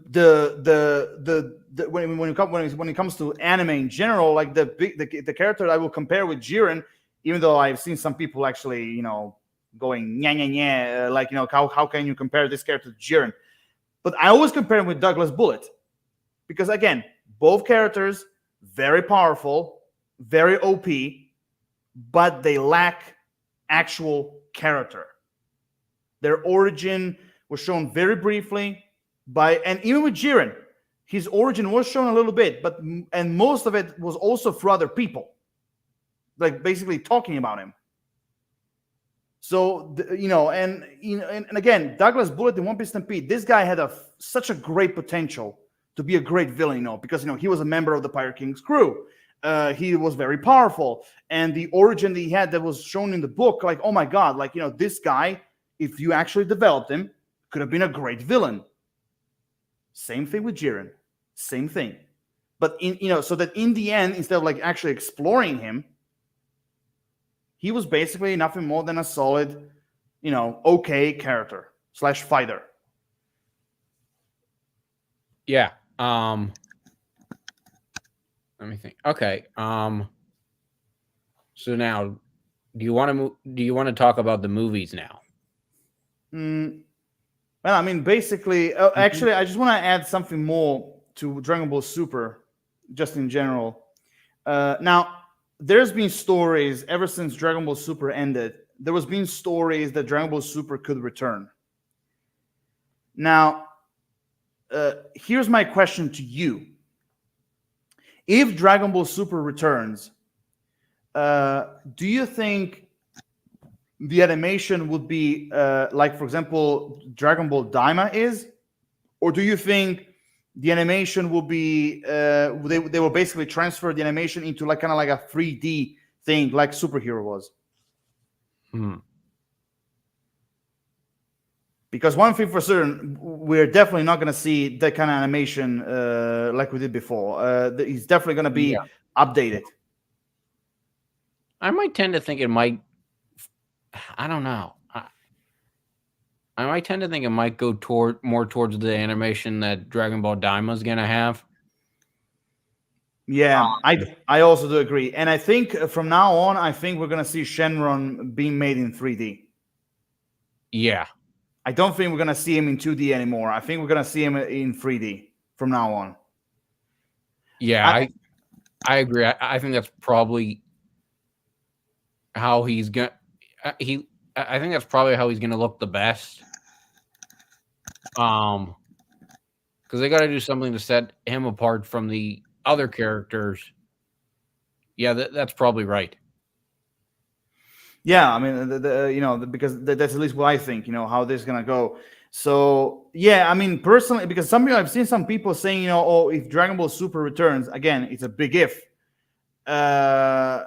it comes to anime in general, like the character I will compare with Jiren, even though I've seen some people actually, going like, how can you compare this character to Jiren? But I always compare him with Douglas Bullitt, because again, both characters very powerful, very OP, but they lack actual character. Their origin was shown very briefly and even with Jiren, his origin was shown a little bit, and most of it was also for other people, like basically talking about him. So and again, Douglas Bullitt in One Piece Stampede, this guy had such a great potential to be a great villain, because he was a member of the Pirate King's crew. He was very powerful, and the origin that he had that was shown in the book, like, oh my god, like, this guy, if you actually developed him, could have been a great villain. Same thing with Jiren, same thing. But so that in the end, instead of like actually exploring him, he was basically nothing more than a solid, okay character / fighter. Yeah. Let me think. Okay. So now, do you want to talk about the movies now? Well, I mean, basically, actually, I just want to add something more to Dragon Ball Super, just in general. Now, there's been stories ever since Dragon Ball Super ended. There was been stories that Dragon Ball Super could return. Now, here's my question to you. If Dragon Ball Super returns, do you think the animation would be like, for example, Dragon Ball Daima is? Or do you think the animation will be, they will basically transfer the animation into like kind of like a 3D thing like Superhero was? Because one thing for certain, we're definitely not going to see that kind of animation like we did before. It's definitely going to be updated. I might tend to think it might. I don't know. I might tend to think it might go more towards the animation that Dragon Ball Daima is going to have. Yeah, I also do agree. And I think from now on, I think we're going to see Shenron being made in 3D. Yeah. I don't think we're going to see him in 2D anymore. I think we're going to see him in 3D from now on. Yeah, I agree. I think that's probably how he's going to... I think that's probably how he's going to look the best. Because they got to do something to set him apart from the other characters. Yeah, that's probably right. Yeah, I mean, because that's at least what I think. How this is gonna go. So yeah, I mean personally, because I've seen some people saying, oh, if Dragon Ball Super returns again, it's a big if. Some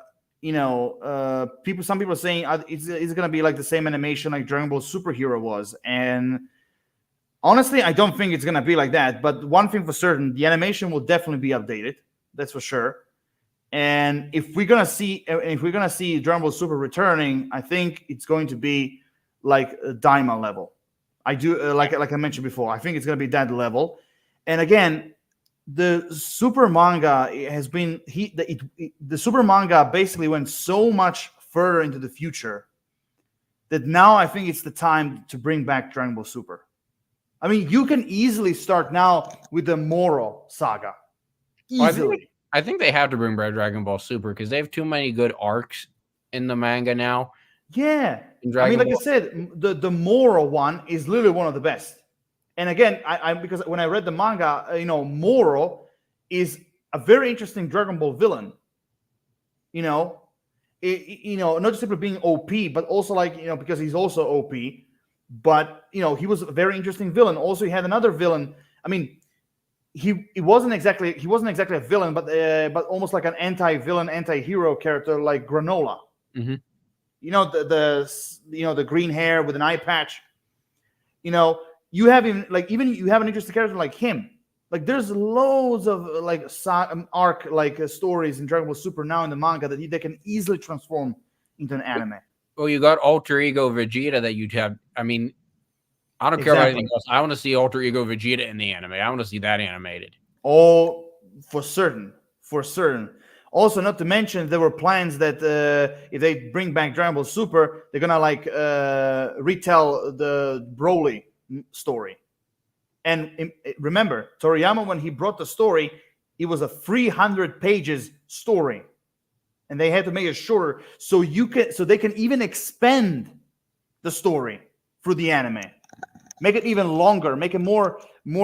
people are saying it's gonna be like the same animation like Dragon Ball Superhero was, and honestly, I don't think it's gonna be like that. But one thing for certain, the animation will definitely be updated. That's for sure. And if we're gonna see Dragon Ball Super returning, I think it's going to be like a Daima level. I do like I mentioned before. I think it's gonna be that level. And again, the Super manga has been the Super manga basically went so much further into the future that now I think it's the time to bring back Dragon Ball Super. I mean, you can easily start now with the Moro saga. Easily. I think they have to bring back Dragon Ball Super because they have too many good arcs in the manga now. Yeah. I mean, like I said, the Moro one is literally one of the best. And again, I because when I read the manga, Moro is a very interesting Dragon Ball villain. Not just simply being OP, but also because he's also OP. But he was a very interesting villain. Also, he had another villain. I mean, he wasn't exactly a villain, but almost like an anti-villain, anti-hero character like Granola. Mm-hmm. The green hair with an eye patch. You have him you have an interesting character like him. Like there's loads of arc stories in Dragon Ball Super now in the manga that they can easily transform into an anime. Well, you got Alter Ego Vegeta that you'd have. I mean, I don't care about anything else. I want to see Alter Ego Vegeta in the anime. I want to see that animated. Oh, for certain. Also, not to mention, there were plans that if they bring back Dragon Ball Super, they're gonna retell the Broly story. And remember, Toriyama, when he brought the story, it was a 300 pages story, and they had to make it shorter so they can even expand the story through the anime, make it even longer, make it more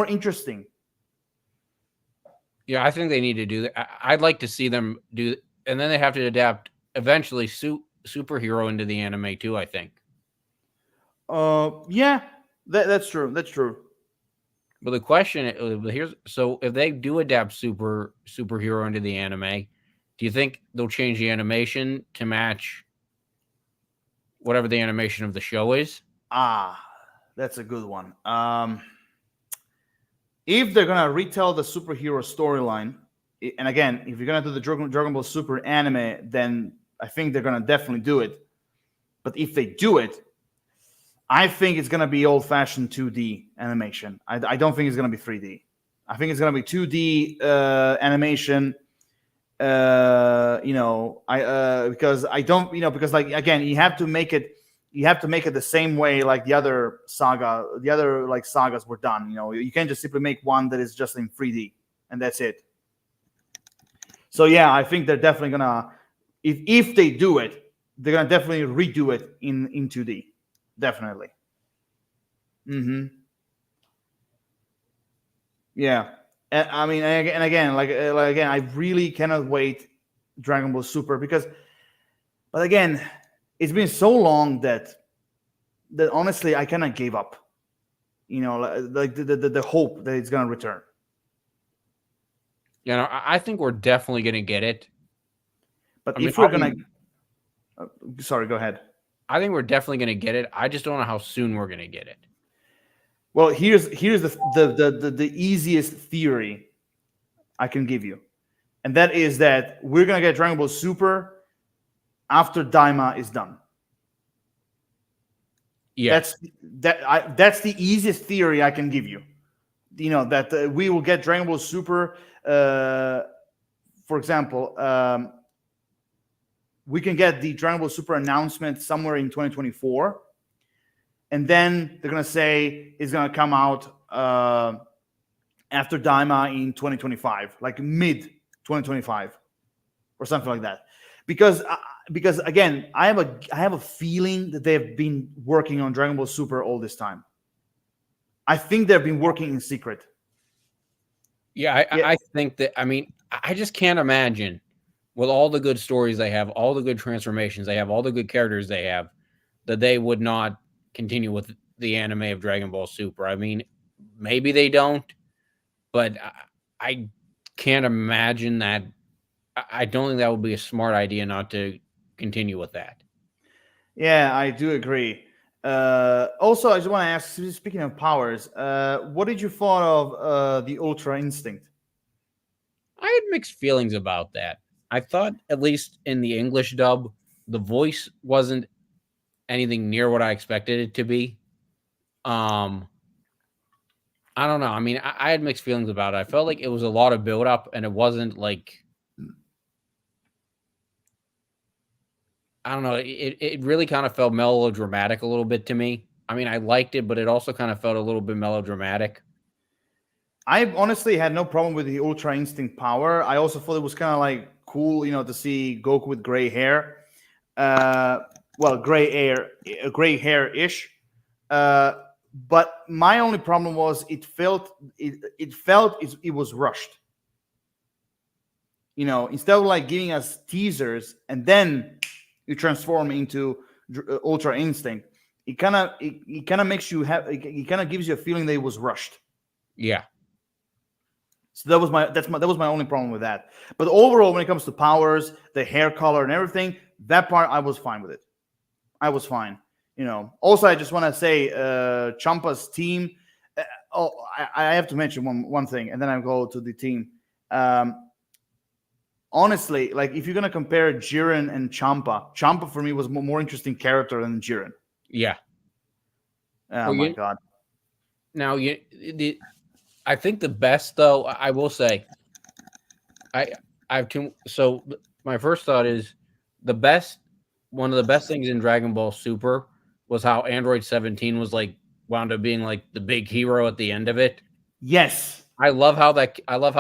interesting. Yeah, I think they need to do that. I'd like to see them do, and then they have to adapt eventually Superhero into the anime too, I think. Yeah, that's true. That's true. But the question here's, so if they do adapt Superhero into the anime, do you think they'll change the animation to match whatever the animation of the show is? That's a good one. If they're gonna retell the superhero storyline, and again, if you're gonna do the Dragon Ball Super anime, then I think they're gonna definitely do it. But if they do it, I think it's gonna be old-fashioned 2D animation. I don't think it's gonna be 3D. I think it's gonna be 2D animation. Because I don't, because again, you have to make it the same way like the other sagas were done. You can't just simply make one that is just in 3D and that's it. So yeah, I think they're definitely gonna, if they do it, they're gonna definitely redo it in 2D, definitely. Yeah, I mean, and again, I really cannot wait Dragon Ball Super but again, it's been so long that honestly I kind of gave up. The hope that it's gonna return. I think we're definitely gonna get it. But we're gonna, sorry, go ahead. I think we're definitely gonna get it. I just don't know how soon we're gonna get it. Well, here's the easiest theory I can give you, and that is that we're gonna get Dragon Ball Super after Daima is done. Yeah, that's the easiest theory I can give you. That we will get Dragon Ball Super. For example, we can get the Dragon Ball Super announcement somewhere in 2024, and then they're gonna say it's gonna come out after Daima in 2025, like mid 2025 or something like that. Because again, I have a feeling that they've been working on Dragon Ball Super all this time. I think they've been working in secret. Yeah, I think that. I mean, I just can't imagine with all the good stories they have, all the good transformations they have, all the good characters they have, that they would not continue with the anime of Dragon Ball Super. I mean, maybe they don't, but I can't imagine that. I don't think that would be a smart idea not to continue with that. Yeah, I do agree. Also, I just want to ask, speaking of powers, what did you thought of the Ultra Instinct? I had mixed feelings about that. I thought, at least in the English dub, the voice wasn't anything near what I expected it to be. I don't know. I mean, I had mixed feelings about it. I felt like it was a lot of build up, and it wasn't like, I don't know. It really kind of felt melodramatic a little bit to me. I mean, I liked it, but it also kind of felt a little bit melodramatic. I honestly had no problem with the Ultra Instinct power. I also thought it was kind of like cool, to see Goku with gray hair. Well, gray hair ish. But my only problem was it was rushed. Instead of like giving us teasers and then you transform into Ultra Instinct, it kind of makes you have it kind of gives you a feeling that it was rushed. Yeah. So that was my only problem with that. But overall, when it comes to powers, the hair color and everything, that part I was fine with it. I was fine. Also, I just want to say, Champa's team. I have to mention one thing, and then I go to the team. Honestly, like if you're gonna compare Jiren and Champa for me was more interesting character than Jiren. Yeah. Oh my god. Now I think the best, though, I will say, I have two. So my first thought is one of the best things in Dragon Ball Super was how Android 17 was like wound up being like the big hero at the end of it. Yes. I love how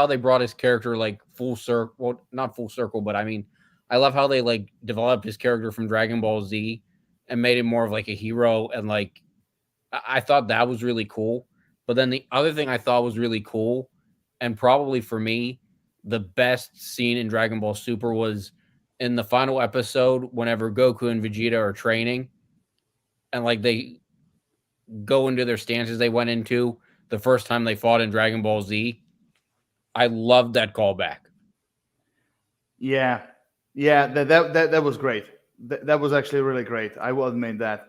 they brought his character like full circle. Well, not full circle, but I mean, I love how they like developed his character from Dragon Ball Z and made him more of like a hero. And like, I thought that was really cool. But then the other thing I thought was really cool, and probably for me, the best scene in Dragon Ball Super was in the final episode whenever Goku and Vegeta are training and like they go into their stances they went into the first time they fought in Dragon Ball Z. I loved that callback. Yeah. That was great. That was actually really great. I will admit that.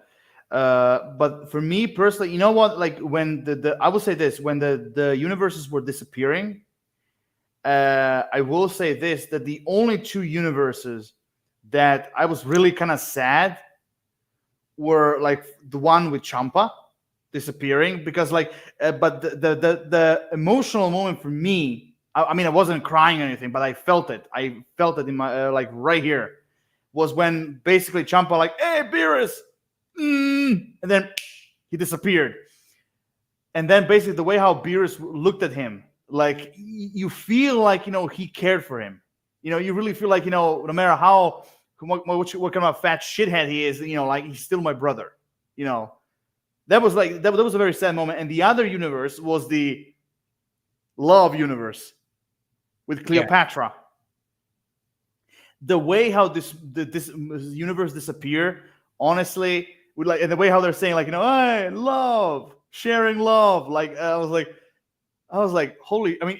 But for me personally, you know what? Like when I will say this: when the universes were disappearing, I will say this: that the only two universes that I was really kind of sad were like the one with Champa disappearing, because like, but the emotional moment for me, I mean, I wasn't crying or anything, but I felt it. I felt it in my like right here, was when basically Champa like, "Hey, Beerus," and then he disappeared. And then basically the way how Beerus looked at him, like you feel like he cared for him. You really feel like no matter how what kind of fat shithead he is, like he's still my brother. That was like that was a very sad moment. And the other universe was the love universe with Cleopatra. Yeah. The way how this universe disappeared, honestly, with like, and the way how they're saying like hey, love, sharing love, like I was like holy. I mean,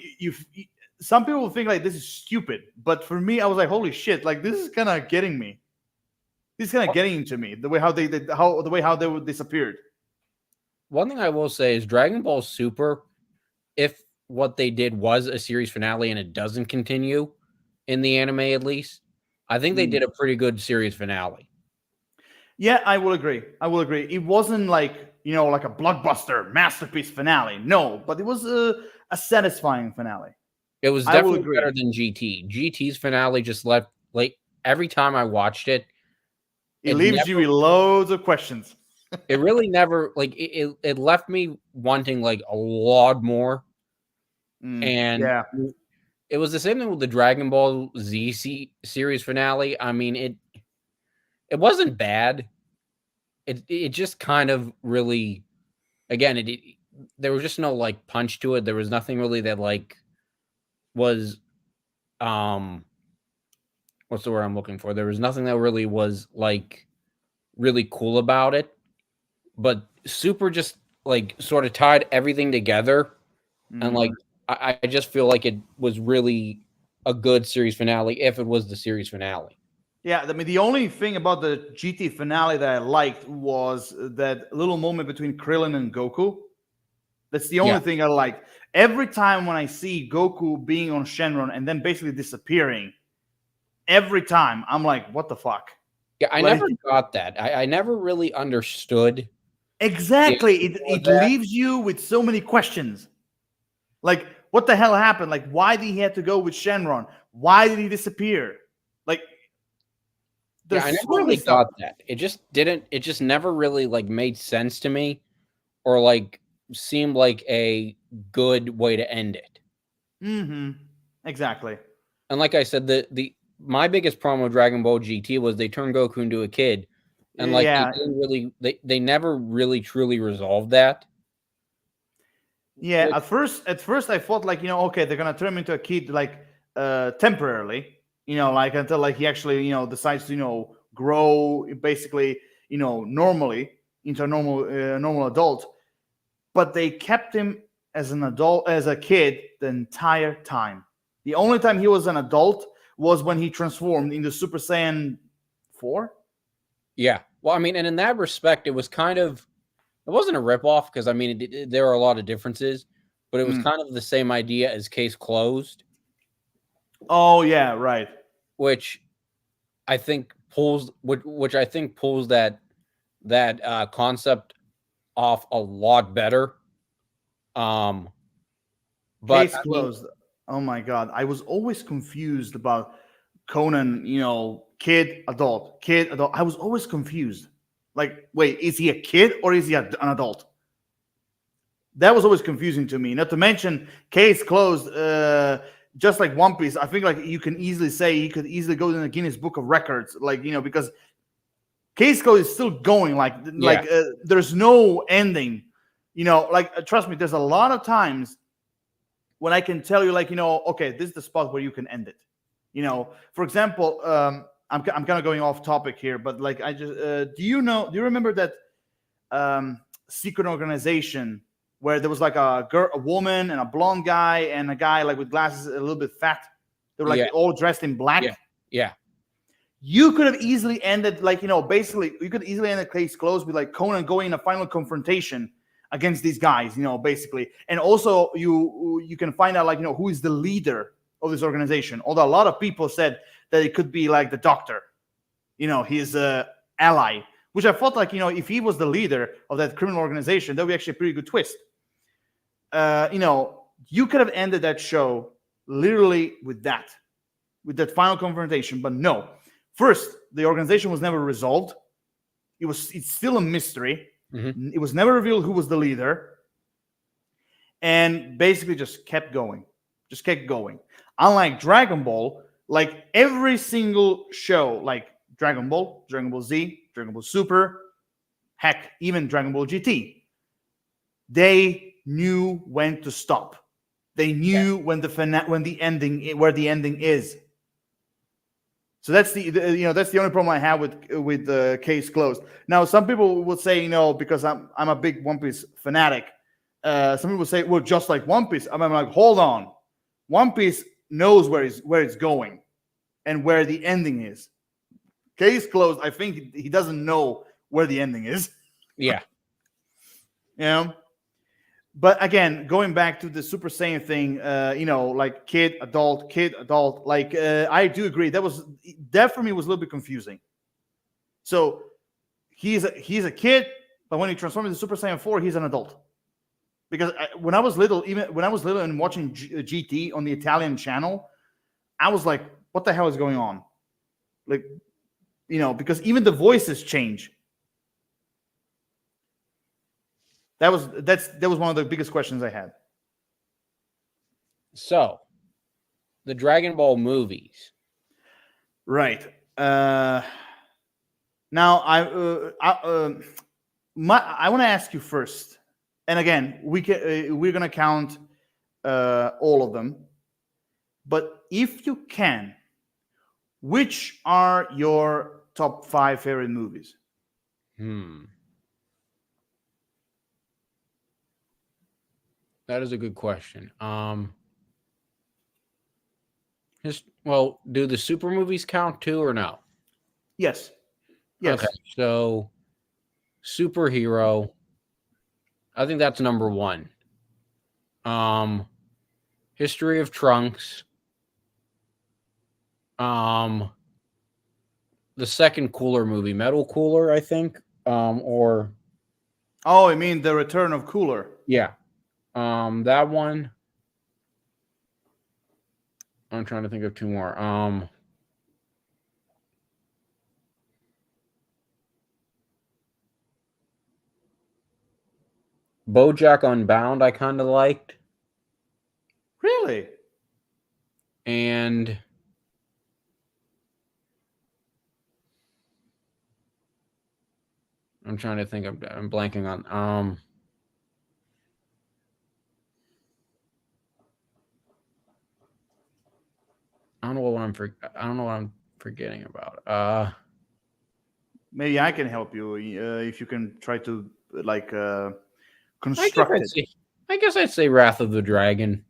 some people think like this is stupid, but for me, I was like, holy shit, like this is kind of getting me. This is kind of getting into me. The way how they disappeared. One thing I will say is Dragon Ball Super, if what they did was a series finale and it doesn't continue in the anime, at least, I think they did a pretty good series finale. Yeah, I will agree. It wasn't like, like a blockbuster masterpiece finale. No, but it was a satisfying finale. It was definitely better than GT. GT's finale just left, like, every time I watched it, it leaves you with loads of questions. It really never, like, it left me wanting, like, a lot more. And yeah, it was the same thing with the Dragon Ball Z series finale. I mean, it wasn't bad. It just kind of really, again, there was just no like punch to it. There was nothing really that like was, what's the word I'm looking for? There was nothing that really was like really cool about it. but Super just like sort of tied everything together, and like I just feel like it was really a good series finale if it was the series finale. Yeah, I mean, the only thing about the GT finale that I liked was that little moment between Krillin and Goku. That's the only thing I liked. Every time when I see Goku being on Shenron and then basically disappearing, every time I'm like, what the fuck? Yeah, I Like, never got that. I never really understood. exactly. Was It that? leaves you with so many questions. Like, what the hell happened? Like, why did he have to go with Shenron? Why did he disappear? Like, Yeah, there's I never so many really stuff. got that. It just didn't. It just never really like made sense to me, or like seemed like a good way to end it. Mm-hmm. Exactly. And like I said, the my biggest problem with Dragon Ball GT was they turned Goku into a kid, and like they Yeah. didn't really they never really truly resolved that. Yeah. At first I thought like, okay, they're gonna turn him into a kid like temporarily, like until like he actually, decides to, grow basically, normally into a normal adult. But they kept him as an adult, as a kid, the entire time. The only time he was an adult was when he transformed into Super Saiyan 4. Yeah. Well, I mean, and in that respect, it was kind of it wasn't a ripoff because I mean there are a lot of differences, but it was Mm. kind of the same idea as Case Closed, Oh yeah, right. which I think which I think pulls that concept off a lot better. But Case I mean, closed. Oh my god, I was always confused about Conan. Kid, adult, kid, adult. I was always confused. Like, wait, is he a kid or is he an adult? That was always confusing to me. Not to mention, case closed. Just like One Piece, I think like you can easily say he could easily go in the Guinness Book of Records, like because case closed is still going. yeah, There's no ending. Like trust me, there's a lot of times when I can tell you, like, okay, this is the spot where you can end it. For example, I'm kind of going off topic here, but like, I just, do you remember that secret organization where there was like a woman and a blonde guy and a guy like with glasses, a little bit fat? They were like yeah, all dressed in black. yeah, yeah, You could have easily ended, like, basically you could easily end the case closed with like Conan going in a final confrontation against these guys, basically. And also you can find out, like, who is the leader of this organization. Although a lot of people said that it could be like the doctor, his ally, which I thought, like, if he was the leader of that criminal organization, that would be actually a pretty good twist. You could have ended that show literally with that final confrontation, but no. First, the organization was never resolved. It's still a mystery. mm-hmm. It was never revealed who was the leader, and basically just kept going. Unlike Dragon Ball, like every single show, like Dragon Ball Z, Dragon Ball Super, heck, even Dragon Ball GT, they knew when to stop. They knew where the ending is. So that's that's the only problem I have with the case closed. Now, some people would say, because I'm a big One Piece fanatic. Some people say, well, just like One Piece. I'm like, hold on, One Piece knows where it's going and where the ending is. Case closed. I think he doesn't know where the ending is. Yeah. But again, going back to the Super Saiyan thing, like kid, adult, like I do agree. That for me was a little bit confusing. So he's a kid, but when he transformed into Super Saiyan 4, he's an adult. Because when I was little and watching GT on the Italian channel, I was like, what the hell is going on? Like, because even the voices change. That was one of the biggest questions I had. So, the Dragon Ball movies. Right. Now I want to ask you first, and again, we're gonna count all of them, but if you can, which are your top 5 favorite movies? That is a good question. Well, do the super movies count too or no? Yes. Yes. Okay, so superhero, I think that's number one. History of Trunks. The second Cooler movie, Metal Cooler, I think. Or Oh, I mean the Return of Cooler. yeah. That one. I'm trying to think of two more. BoJack Unbound, I kind of liked, Really? and I'm trying to think. I'm blanking on. I don't know what I don't know what I'm forgetting about. Maybe I can help you if you can try to like I construct it. guess I'd say Wrath of the Dragon.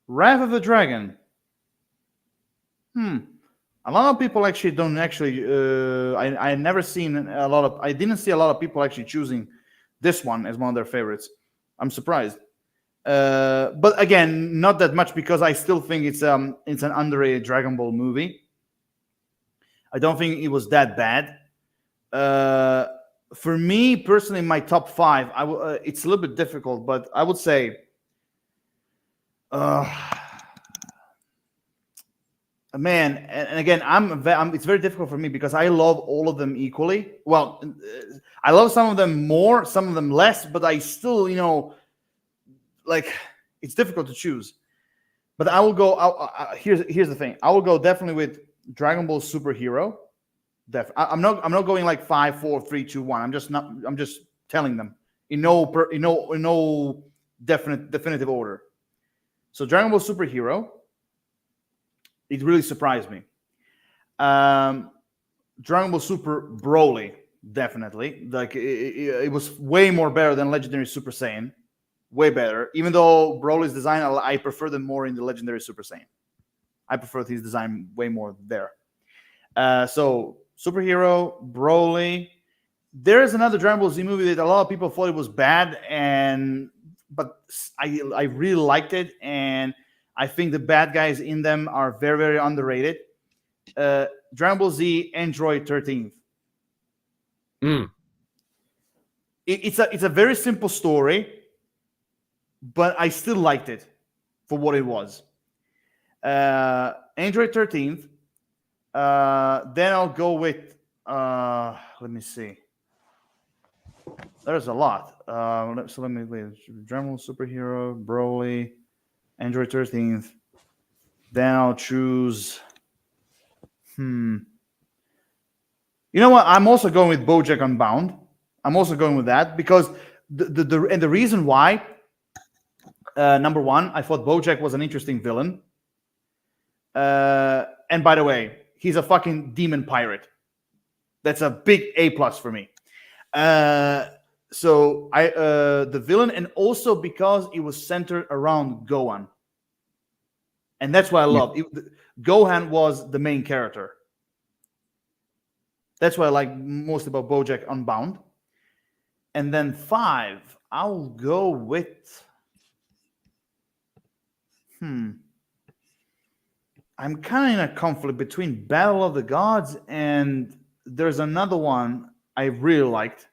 Wrath of the Dragon. A lot of people actually don't actually. I never seen a lot of. I didn't see a lot of people actually choosing this one as one of their favorites. I'm surprised. But again, not that much because I still think it's an underrated Dragon Ball movie. I don't think it was that bad. For me personally, my top five, it's a little bit difficult, but I would say, man, and again, it's very difficult for me because I love all of them equally. Well, I love some of them more, some of them less, but I still, like it's difficult to choose. But I will go. Here's the thing. I will go definitely with Dragon Ball Superhero. I'm not going like 5, 4, 3, 2, 1. I'm just telling them in no definitive order. So Dragon Ball Superhero. It really surprised me. Dragon Ball Super Broly, definitely. Like it was way more better than Legendary Super Saiyan. Way better. Even though Broly's design, I prefer them more in the Legendary Super Saiyan. I prefer his design way more there. So Superhero, Broly. There is another Dragon Ball Z movie that a lot of people thought it was bad, but I really liked it, and I think the bad guys in them are very, very underrated. Dragon Ball Z Android 13th. It's a very simple story, but I still liked it for what it was. Android 13th. Then I'll go with, let me see. There's a lot. So let me wait. Dragon Ball Superhero, Broly, Android 13th. Then I'll choose. You know what? I'm also going with BoJack Unbound. I'm also going with that because the reason why. Number one, I thought BoJack was an interesting villain. And by the way, he's a fucking demon pirate. That's a big A+ for me. So the villain, and also because it was centered around Gohan, and that's what I love. Gohan was the main character. That's what I like most about BoJack Unbound. And then 5, I'll go with. I'm kind of in a conflict between Battle of the Gods and there's another one I really liked.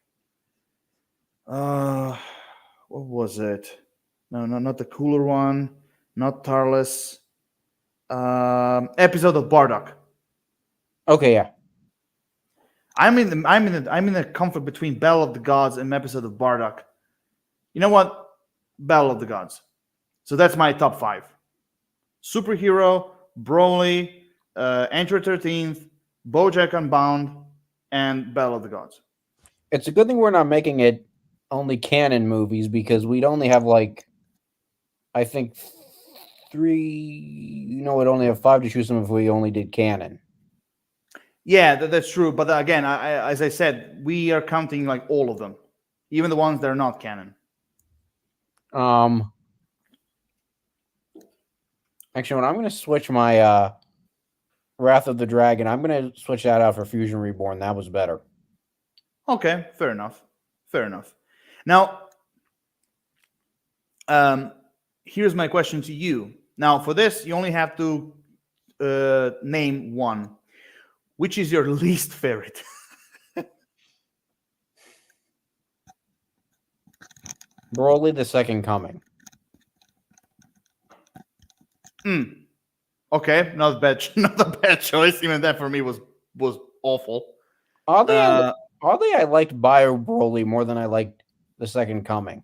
What was it? No, not the cooler one. Not Tarles. Episode of Bardock. Okay, yeah. I'm in the conflict between Battle of the Gods and Episode of Bardock. You know what? Battle of the Gods. So that's my top 5. Superhero, Broly, Android 13th, BoJack Unbound, and Battle of the Gods. It's a good thing we're not making it only canon movies because we'd only have like, I think 3. We'd only have 5 to choose from if we only did canon. Yeah, that's true. But again, as I said, we are counting like all of them, even the ones that are not canon. Actually, when I'm going to switch my Wrath of the Dragon, I'm going to switch that out for Fusion Reborn. That was better. Okay, fair enough. Fair enough. Now, here's my question to you. Now, for this, you only have to name one. Which is your least favorite? Broly: The Second Coming. Okay, not bad. Not a bad choice. Even that for me was awful. Oddly, I liked Bio Broly more than I liked The Second Coming.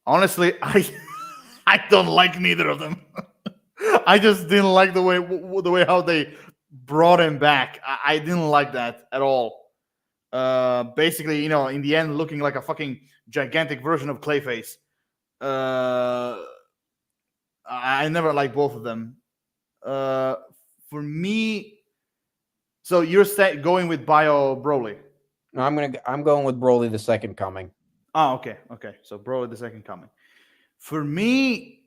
Honestly, I don't like neither of them. I just didn't like the way how they brought him back. I didn't like that at all. Basically, in the end, looking like a fucking gigantic version of Clayface. I never liked both of them. For me, so you're going with Bio Broly. No, I'm going with Broly: The Second Coming. Oh, okay. So Broly: The Second Coming. For me,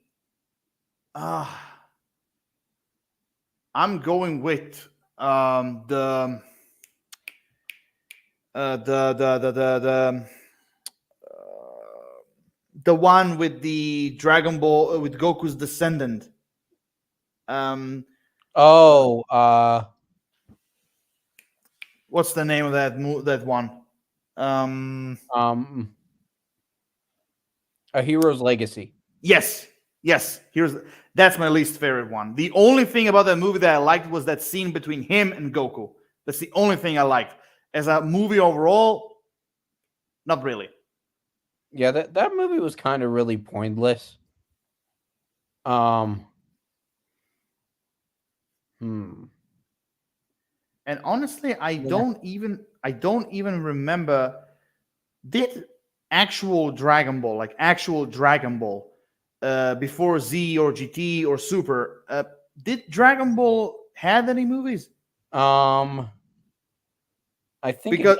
I'm going with the one with the Dragon Ball with Goku's descendant. What's the name of that one? A Hero's Legacy. Yes. That's my least favorite one. The only thing about that movie that I liked was that scene between him and Goku. That's the only thing I liked. As a movie overall, not really. Yeah, that movie was kind of really pointless. And honestly, I don't even remember. Did actual Dragon Ball, before Z or GT or Super, did Dragon Ball had any movies? I think because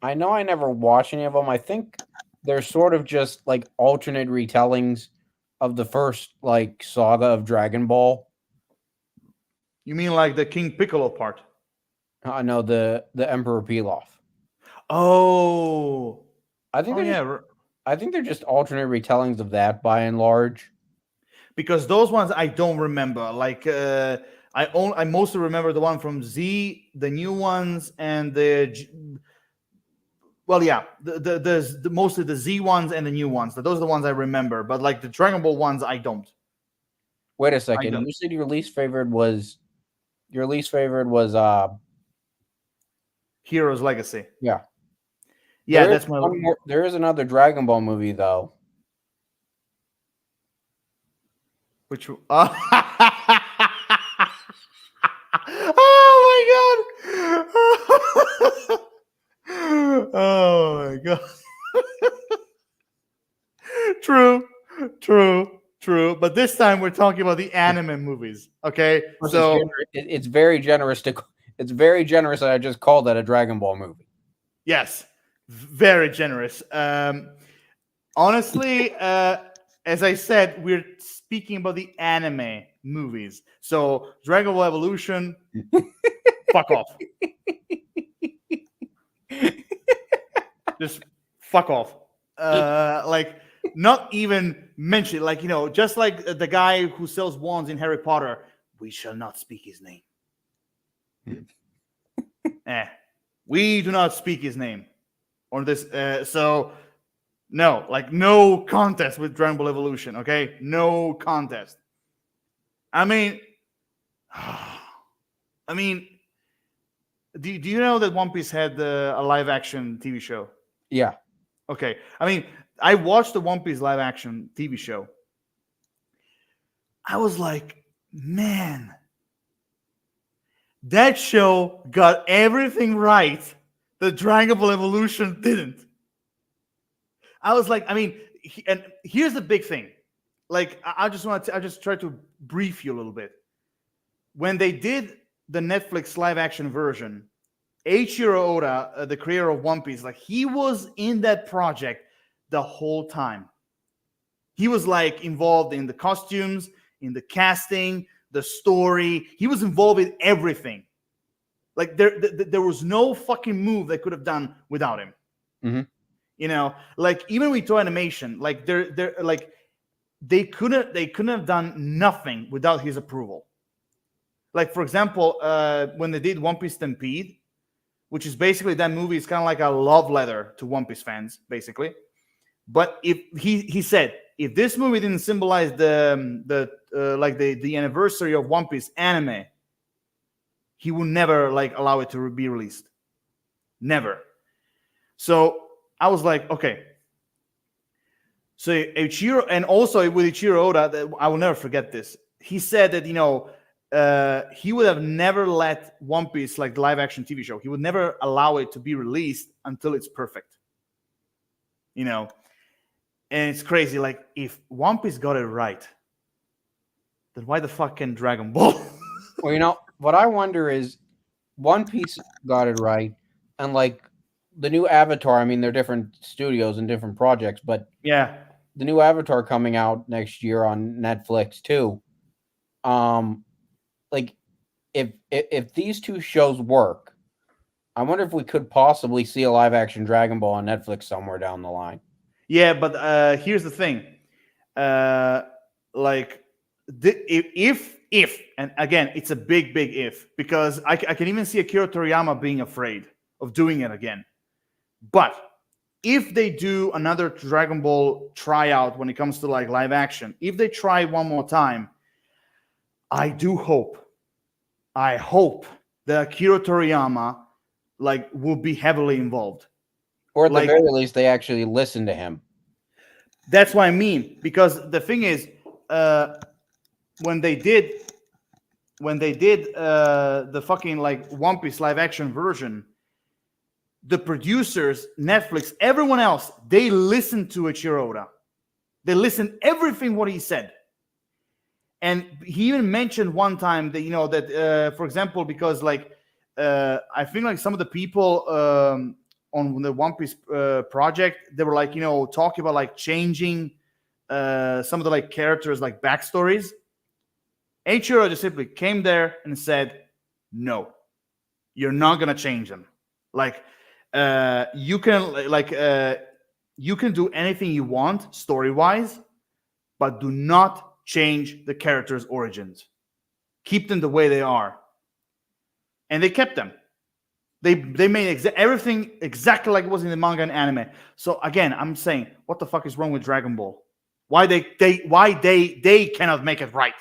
I know I never watched any of them. I think they're sort of just like alternate retellings of the first like saga of Dragon Ball. You mean like the King Piccolo part? No, the Emperor Pilaf. Oh, I think they're just alternate retellings of that by and large. Because those ones I don't remember. Like I mostly remember the one from Z, the new ones, and the mostly the Z ones and the new ones. Those are the ones I remember. But like the Dragon Ball ones, I don't. Wait a second. You said your least favorite was Hero's Legacy. Yeah. That's my. There is another Dragon Ball movie though. Which? Oh my god! Oh my god! True. But this time we're talking about the anime movies. Okay, so it's very generous to. It's very generous that I just called that a Dragon Ball movie. Yes, very generous. Honestly, as I said, we're speaking about the anime movies. So Dragon Ball Evolution, fuck off. Just fuck off. Like not even mention. Like just like the guy who sells wands in Harry Potter. We shall not speak his name. We do not speak his name on this. So no, like no contest with Dragon Ball Evolution. Okay, no contest. I mean, do you know that One Piece had a live action TV show? Yeah. Okay. I mean, I watched the One Piece live action TV show. I was like, man, that show got everything right that Dragon Ball Evolution didn't. I was like, I mean, and here's the big thing. Like, I just try to brief you a little bit. When they did the Netflix live action version, Eiichiro Oda, the creator of One Piece, like he was in that project the whole time. He was like involved in the costumes, in the casting, the story. He was involved in everything. Like there was no fucking move they could have done without him. Mm-hmm. You know, like even with Toei Animation, like they're like they couldn't have done nothing without his approval. Like for example, when they did One Piece Stampede, which is basically that movie is kind of like a love letter to One Piece fans, basically. But if he said if this movie didn't symbolize the anniversary of One Piece anime, he would never like allow it to be released. Never. So I was like, okay. So Ichiro, and also with Ichiro Oda, I will never forget this. He said that he would have never let One Piece, like the live action TV show, he would never allow it to be released until it's perfect. You know, and it's crazy. Like if One Piece got it right, then why the fuck can Dragon Ball? Well, you know, what I wonder is One Piece got it right, and like the new Avatar, I mean, they're different studios and different projects, but yeah, the new Avatar coming out next year on Netflix too. Like if these two shows work, I wonder if we could possibly see a live action Dragon Ball on Netflix somewhere down the line. yeah, but here's the thing, like if and again it's a big if, because I can even see Akira Toriyama being afraid of doing it again. But if they do another Dragon Ball tryout when it comes to like live action, if they try one more time, I hope that Akira Toriyama like will be heavily involved. Or at Like- the very least, they actually listen to him. That's what I mean. Because the thing is, when they did the fucking like One Piece live action version, the producers, Netflix, everyone else, they listened to Ichiro Oda. They listened everything what he said. And he even mentioned one time that, that, for example, because like, I think like some of the people on the One Piece project, they were like, talking about like changing some of the like characters, like backstories. Ichiro just simply came there and said, no, you're not going to change them. Like, you can do anything you want story-wise, but do not change the characters' origins. Keep them the way they are. And they kept them. They made everything exactly like it was in the manga and anime. So again, I'm saying, what the fuck is wrong with Dragon Ball? Why they cannot make it right?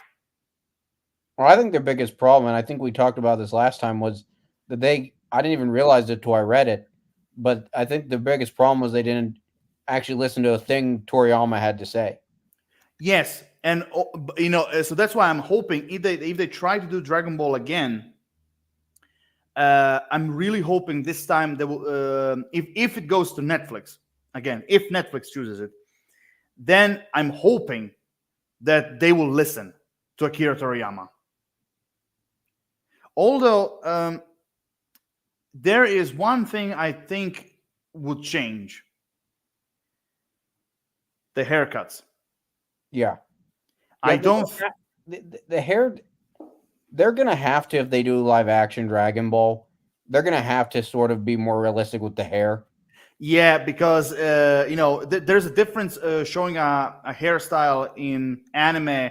Well, I think their biggest problem, and I think we talked about this last time, was that I didn't even realize it till I read it, but I think the biggest problem was they didn't actually listen to a thing Toriyama had to say. Yes, and so that's why I'm hoping if they try to do Dragon Ball again, I'm really hoping this time they will. If it goes to Netflix again, if Netflix chooses it, then I'm hoping that they will listen to Akira Toriyama. Although there is one thing I think would change: the haircuts. Yeah. I don't. The hair. They're gonna have to, if they do live action Dragon Ball, they're gonna have to sort of be more realistic with the hair. Yeah, because there's a difference showing a hairstyle in anime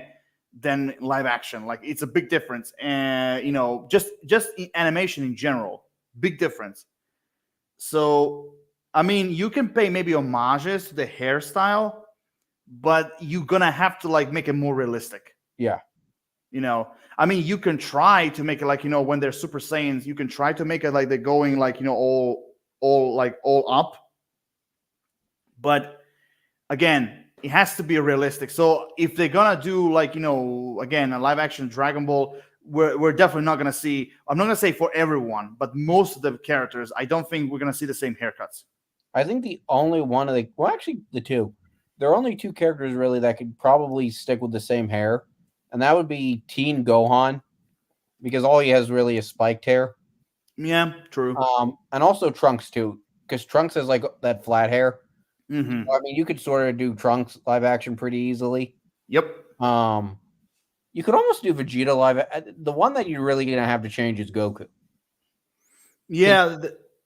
than live action. Like it's a big difference, and just in animation in general, big difference. So I mean, you can pay maybe homages to the hairstyle, but you're gonna have to like make it more realistic. Yeah. I mean, you can try to make it like, when they're Super Saiyans, you can try to make it like they're going like, all up. But again, it has to be realistic. So if they're gonna do like, again, a live action Dragon Ball, we're definitely not gonna see. I'm not gonna say for everyone, but most of the characters, I don't think we're gonna see the same haircuts. I think the only one of actually the two. There are only two characters really that could probably stick with the same hair. And that would be Teen Gohan, because all he has really is spiked hair. Yeah, true. And also Trunks too, because Trunks has like that flat hair. Hmm. I mean, you could sort of do Trunks live action pretty easily. Yep. You could almost do Vegeta live. The one that you're really gonna have to change is Goku. Yeah.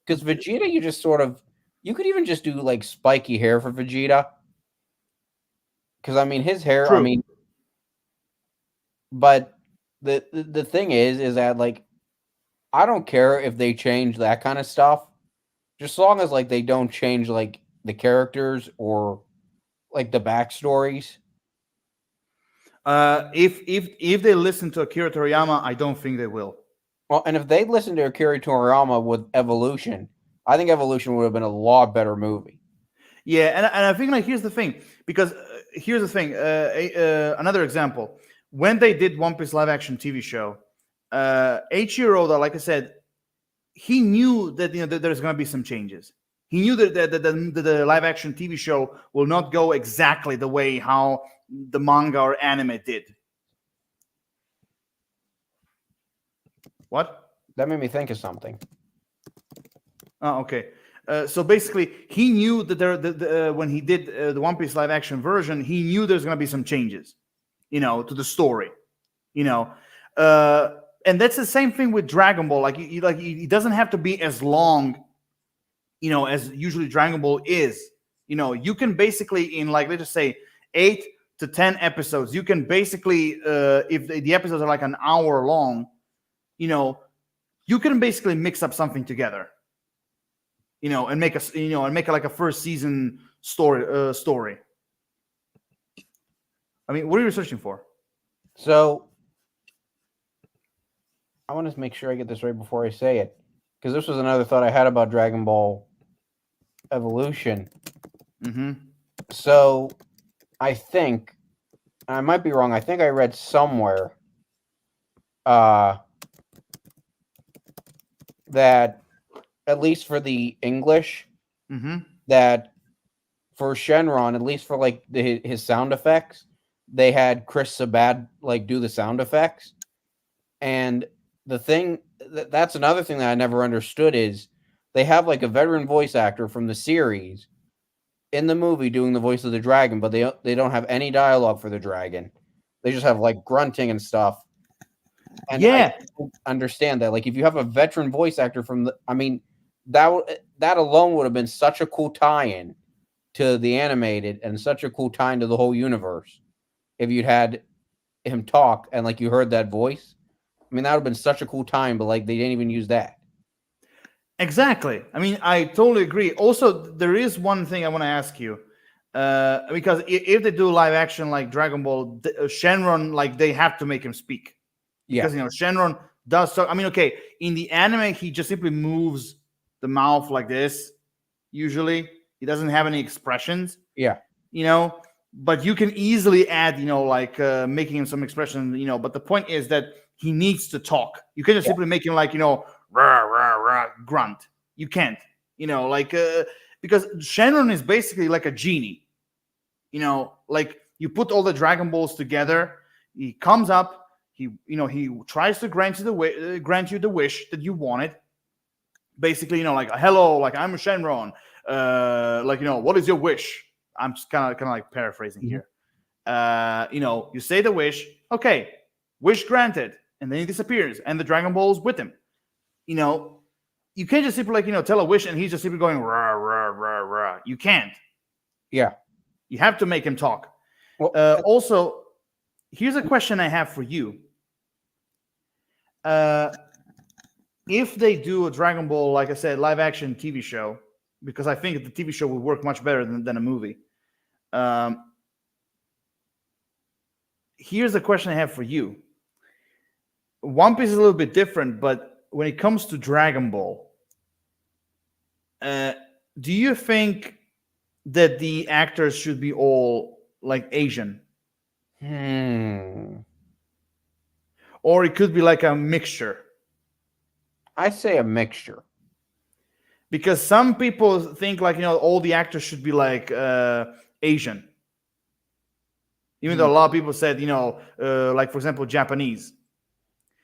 Because Vegeta, you just sort of, you could even just do like spiky hair for Vegeta. Because I mean, his hair. I True. mean, but the thing is that like, I don't care if they change that kind of stuff, just as long as like they don't change like the characters or like the backstories. If they listen to Akira Toriyama, I don't think they will. Well, and if they listened to Akira Toriyama with Evolution, I think Evolution would have been a lot better movie. Yeah, and I think like here's the thing, because here's the thing. Another example: when they did One Piece live action TV show, Eiichiro Oda, like I said, he knew that that there's going to be some changes. He knew that the live action TV show will not go exactly the way how the manga or anime did. What? That made me think of something. Oh, okay. So basically, he knew that when he did the One Piece live action version, he knew there's going to be some changes, to the story, and that's the same thing with Dragon Ball. Like, it doesn't have to be as long, as usually Dragon Ball is. You can basically in like let's just say 8 to 10 episodes, you can basically if the episodes are like an hour long, you can basically mix up something together. And make it like a first season story. I mean, what are you searching for? So I want to make sure I get this right before I say it, because this was another thought I had about Dragon Ball Evolution. Mm-hmm. So I think, I might be wrong, I think I read somewhere that at least for the English, that for Shenron, at least for like his sound effects, they had Chris Sabat like do the sound effects. And the thing that's another thing that I never understood is they have like a veteran voice actor from the series in the movie doing the voice of the dragon, but they don't have any dialogue for the dragon. They just have like grunting and stuff. And yeah, I don't understand that. Like if you have a veteran voice actor from that alone would have been such a cool tie-in to the animated and such a cool tie-in to the whole universe if you'd had him talk and like you heard that voice. I mean, that would have been such a cool time, but like they didn't even use that. Exactly. I mean, I totally agree. Also, there is one thing I want to ask you, because if they do live action like Dragon Ball, Shenron, like they have to make him speak. Yeah. Because Shenron does talk. I mean, okay, in the anime, he just simply moves the mouth like this. Usually, he doesn't have any expressions. Yeah. But you can easily add, like making him some expression. But the point is that he needs to talk. You can just simply make him like, rah, rah, rah, grunt. You can't, because Shenron is basically like a genie. Like you put all the Dragon Balls together, he comes up, he tries to grant you the wish that you wanted. Basically, like hello, like I'm Shenron. What is your wish? I'm just kind of like paraphrasing here. You say the wish, okay, wish granted, and then he disappears, and the Dragon Ball is with him. You can't just simply tell a wish and he's just simply going rah rah rah rah. You can't. Yeah. You have to make him talk. Well, also, here's a question I have for you. If they do a Dragon Ball, like I said, live action TV show, because I think the TV show would work much better than a movie. Here's a question I have for you. One Piece is a little bit different, but when it comes to Dragon Ball, do you think that the actors should be all like Asian? Or it could be like a mixture? I say a mixture. Because some people think like, all the actors should be like Asian. Even though a lot of people said, like, for example, Japanese.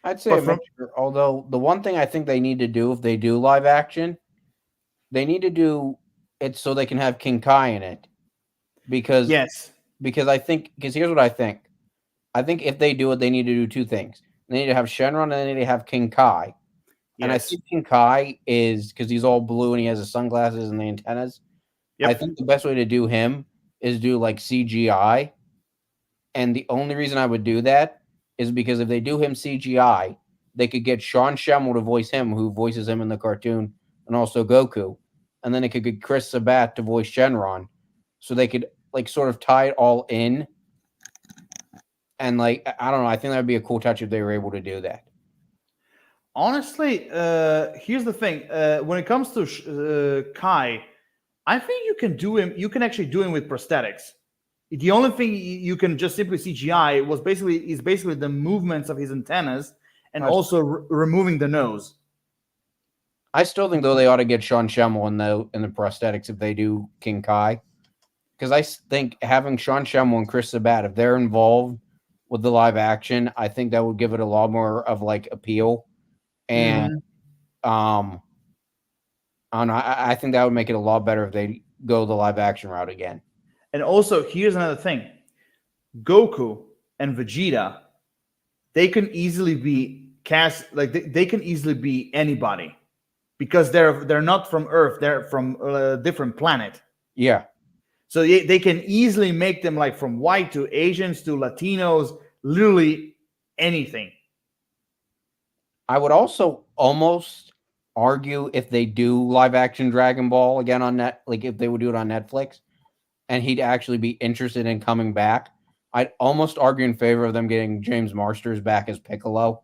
I'd say a mixture. Although the one thing I think they need to do if they do live action, they need to do it's so they can have King Kai in it because Yes. here's what I think. I think if they do it, they need to do two things. They need to have Shenron and they need to have King Kai. And I Yes. think King Kai is because he's all blue and he has the sunglasses and the antennas. I Yep. think the best way to do him is do like CGI. And the only reason I would do that is because if they do him CGI, they could get Sean Schemmel to voice him, who voices him in the cartoon, and also Goku. And then they could get Chris Sabat to voice Shenron. So they could like sort of tie it all in. And like, I don't know, I think that would be a cool touch if they were able to do that. Honestly, here's the thing. When it comes to Kai, I think you can do him. You can actually do him with prosthetics. The only thing you can just simply CGI is basically the movements of his antennas and also removing the nose. I still think though they ought to get Sean Schemmel in the prosthetics if they do King Kai, because I think having Sean Schemmel and Chris Sabat, if they're involved with the live action, I think that would give it a lot more of like appeal. And I don't know, I think that would make it a lot better if they go the live action route again. And also, here's another thing: Goku and Vegeta, they can easily be cast like they can easily be anybody because they're not from Earth; they're from a different planet. Yeah. So they can easily make them like from white to Asians to Latinos, literally anything. I would also almost argue if they do live action Dragon Ball again on like if they would do it on Netflix and he'd actually be interested in coming back, I'd almost argue in favor of them getting James Marsters back as Piccolo.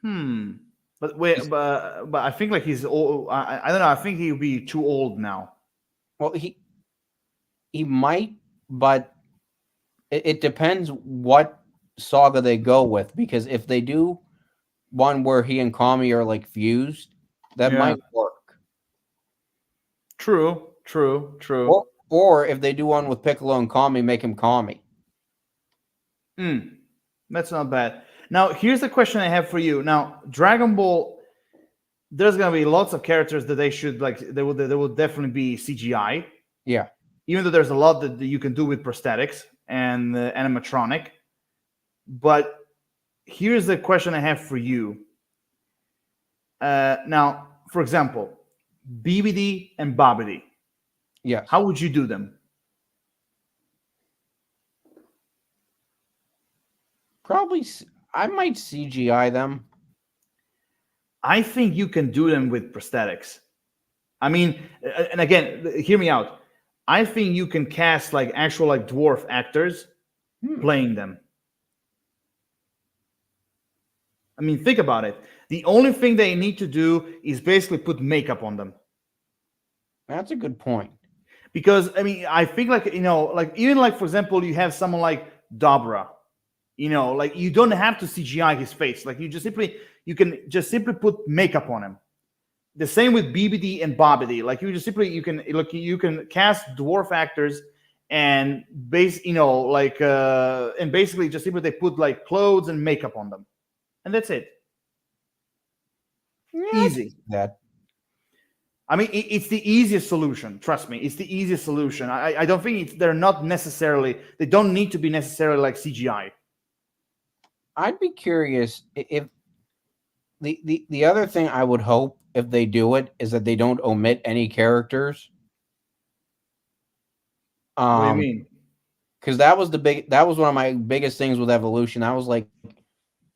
But but I think like he's old. I don't know. I think he'll be too old now. Well, he might, but it depends what saga they go with, because if they do one where he and Kami are like fused, that might work. True. Or if they do one with Piccolo and Kami, make him Kami. That's not bad. Now, here's the question I have for you. Now, Dragon Ball, there's gonna be lots of characters that they should like. They will definitely be CGI. Yeah. Even though there's a lot that you can do with prosthetics and animatronic. But here's the question I have for you. Now, for example, BBD and Babidi. Yes. How would you do them? Probably, I might CGI them. I think you can do them with prosthetics. I mean, and again, hear me out. I think you can cast like actual like dwarf actors playing them. I mean, think about it. The only thing they need to do is basically put makeup on them. That's a good point. Because I mean, I think like like even like for example, you have someone like Dobra. Like you don't have to CGI his face. Like you can just simply put makeup on him. The same with BBD and Babidi. Like you can cast dwarf actors and and basically just simply they put like clothes and makeup on them, and that's it. Yeah, easy. That. I mean, it's the easiest solution. Trust me, it's the easiest solution. I don't think they don't need to be necessarily like CGI. I'd be curious if the other thing I would hope if they do it is that they don't omit any characters. What do you mean? Because that was one of my biggest things with Evolution. I was like,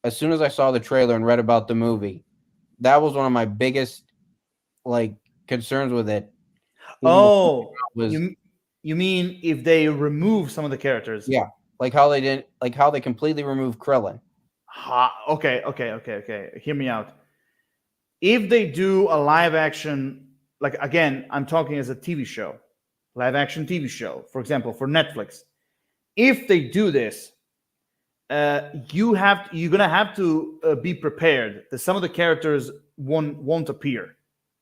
as soon as I saw the trailer and read about the movie, that was one of my biggest like concerns with it. You mean if they remove some of the characters? Yeah, like how they completely removed Krillin. Okay. Hear me out. If they do a live action, like again, I'm talking as a TV show, live action TV show, for example, for Netflix. If they do this, you're gonna have to be prepared that some of the characters won't appear.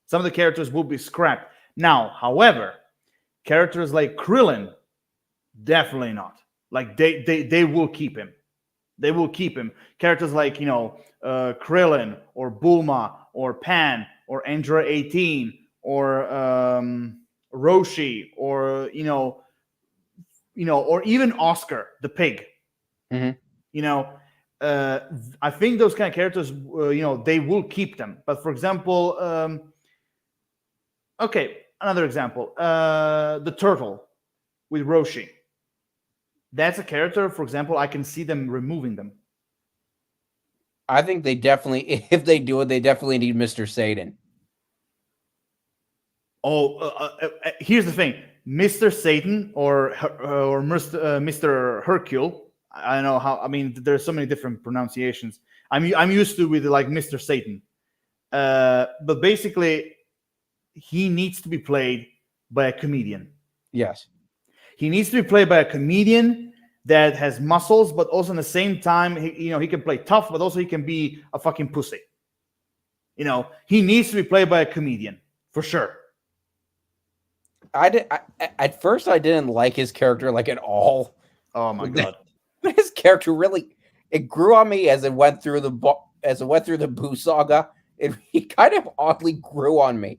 Some of the characters will be scrapped. Now, however, characters like Krillin, definitely not. Like they will keep him. They will keep him. Characters like Krillin or Bulma or Pan or Android 18 or Roshi, or or even Oscar the pig. Mhm. I think those kind of characters, they will keep them. But for example, okay, another example, the turtle with Roshi. That's a character, for example, I can see them removing them. I think they definitely, if they do it, they definitely need Mr. Satan. Here's the thing: Mr. Satan or Mr. Hercule. I don't know how. I mean, there's so many different pronunciations. I'm used to with like Mr. Satan, but basically, he needs to be played by a comedian. Yes. He needs to be played by a comedian that has muscles, but also in the same time, he can play tough, but also he can be a fucking pussy. He needs to be played by a comedian for sure. At first I didn't like his character like at all. Oh my god. His character really, it grew on me as it went through the Boo saga. He kind of oddly grew on me.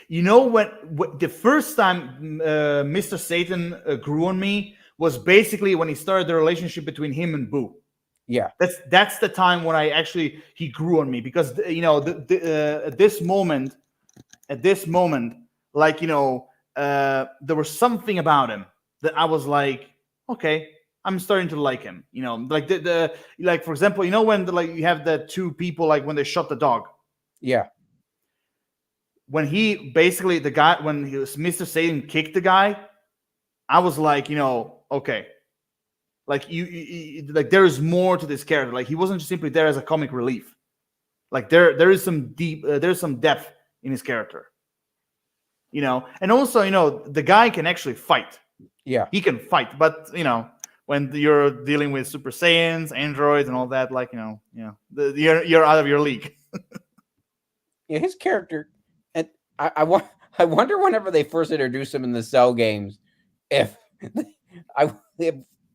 When the first time Mr. Satan grew on me was basically when he started the relationship between him and Boo. Yeah, that's the time when he grew on me, because at this moment, like there was something about him that I was like, okay, I'm starting to like him. Like like for example, when you have the two people, like when they shot the dog. Yeah. When he basically when he was Mr. Satan kicked the guy, I was like, okay, like like there is more to this character. Like he wasn't just simply there as a comic relief. Like there is some there's some depth in his character. And also, the guy can actually fight. Yeah, he can fight, but when you're dealing with Super Saiyans, androids, and all that, like you're out of your league. Yeah, his character, and I wonder whenever they first introduced him in the Cell games, if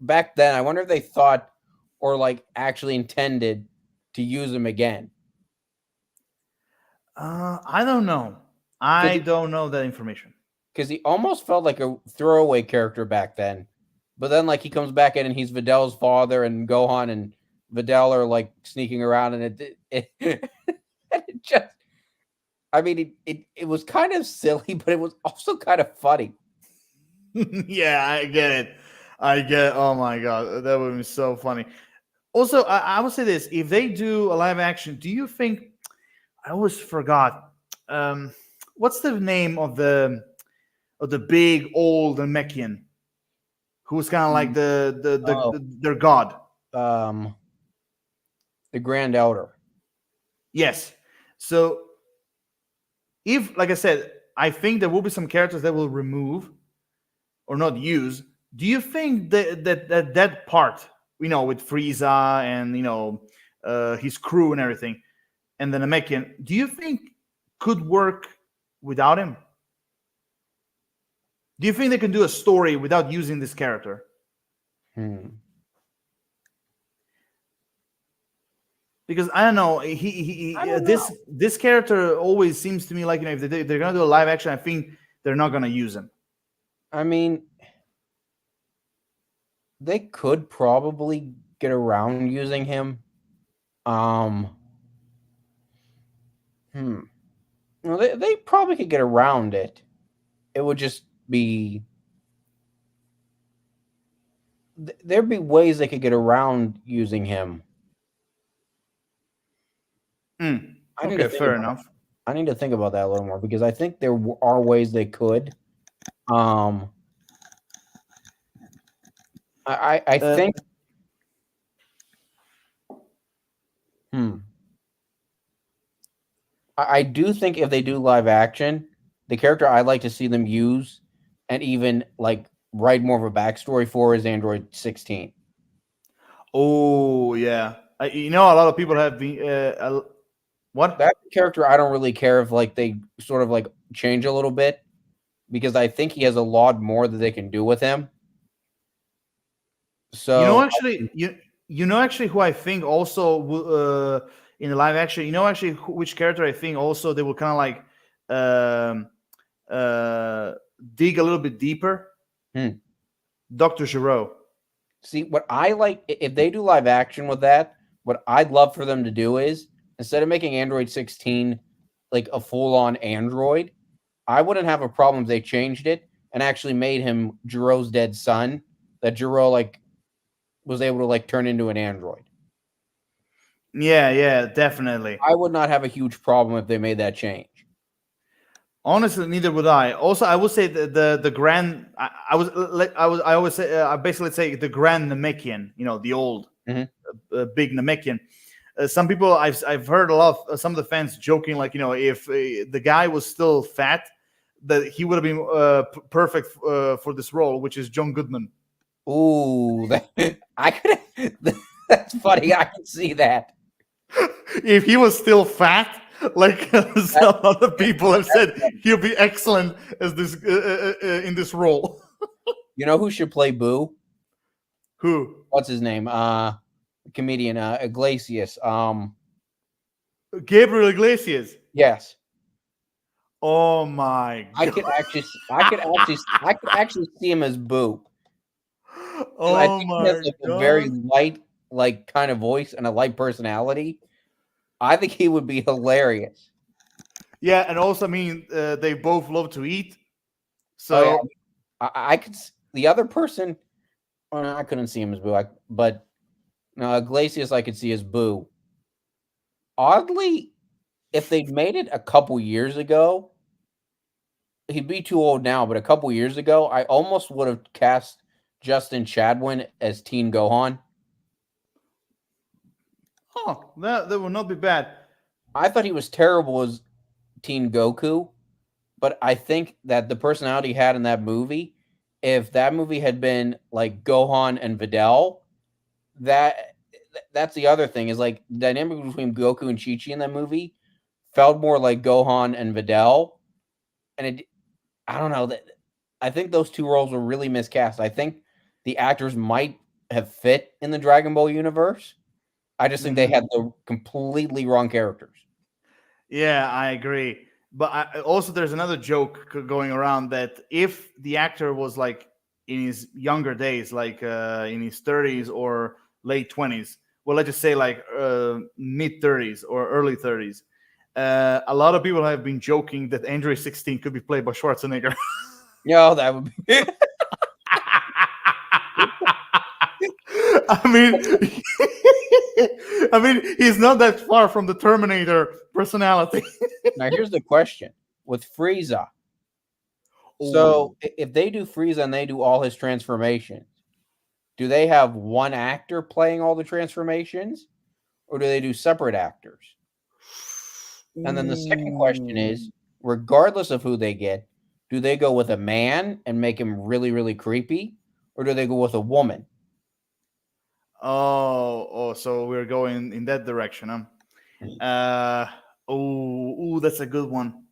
back then, I wonder if they thought or like actually intended to use him again. I don't know. I don't know that information. Because he almost felt like a throwaway character back then. But then, like, he comes back in and he's Vidal's father, and Gohan and Vidal are, like, sneaking around, and it just... I mean, it was kind of silly, but it was also kind of funny. Yeah, I get it. Oh my god, that would be so funny. Also, I would say this: if they do a live action, do you think? I always forgot. What's the name of the big old Namekian, who was kind of like their god? The Grand Elder. Yes. So, if, like I said, I think there will be some characters that will remove or not use. Do you think that part, with Frieza and his crew and everything, and the Namekian, do you think could work without him? Do you think they can do a story without using this character? Because I don't know, this character always seems to me like, if they're gonna do a live action, I think they're not gonna use him. I mean, they could probably get around using him. Well, they probably could get around it. It would just be... There'd be ways they could get around using him. Okay, fair enough. I need to think about that a little more, because I think there are ways they could. I think... I do think if they do live action, the character I'd like to see them use and even like write more of a backstory for is Android 16. Oh yeah, a lot of people have been what? That character I don't really care if like they sort of like change a little bit, because I think he has a lot more that they can do with him. So actually who I think also in the live action, which character I think also they will kind of like dig a little bit deeper, Dr. Giro. See, what I like, if they do live action with that, what I'd love for them to do is, instead of making Android 16 like a full-on Android, I wouldn't have a problem if they changed it and actually made him Jiro's dead son, that Jiro like was able to like turn into an android. Yeah, definitely. I would not have a huge problem if they made that change. Honestly, neither would I. Also, I would say the grand. I always say I basically say the grand Namekian. You know, the old big Namekian. Some people I've heard a lot of some of the fans joking, like, you know, if the guy was still fat, that he would have been perfect for this role, which is John Goodman. Ooh, I could. That's funny. I can see that. If he was still fat, like some other people have said, he'll be excellent as this in this role. You know who should play Boo? Who? What's his name? Comedian Iglesias. Gabriel Iglesias. Yes. Oh my God. I could actually see him as Boo. Oh I think my he has like God. a very light, like kind of voice and a light personality. I think he would be hilarious. Yeah, and also, I mean, they both love to eat. So Oh, yeah. I could. The other person, oh, no, I couldn't see him as Boo. But no, Iglesias, I could see as Boo. Oddly, if they'd made it a couple years ago, he'd be too old now. But a couple years ago, I almost would have cast Justin Chadwin as Teen Gohan. Oh, that would not be bad. I thought he was terrible as Teen Goku, but I think that the personality he had in that movie, if that movie had been like Gohan and Videl, that's the other thing, is like the dynamic between Goku and Chi-Chi in that movie felt more like Gohan and Videl, and I don't know, that I think those two roles were really miscast. I think the actors might have fit in the Dragon Ball universe. I just think they had the completely wrong characters. Yeah, I agree. But also, there's another joke going around that if the actor was like in his younger days, like in his 30s or late 20s, well, let's just say like mid 30s or early 30s, a lot of people have been joking that Android 16 could be played by Schwarzenegger. No, that would be. I mean, he's not that far from the Terminator personality. Now, here's the question with Frieza. So, if they do Frieza and they do all his transformations, do they have one actor playing all the transformations, or do they do separate actors? And then the second question is, regardless of who they get, do they go with a man and make him really, really creepy, or do they go with a woman? Oh, so we're going in that direction, huh? That's a good one.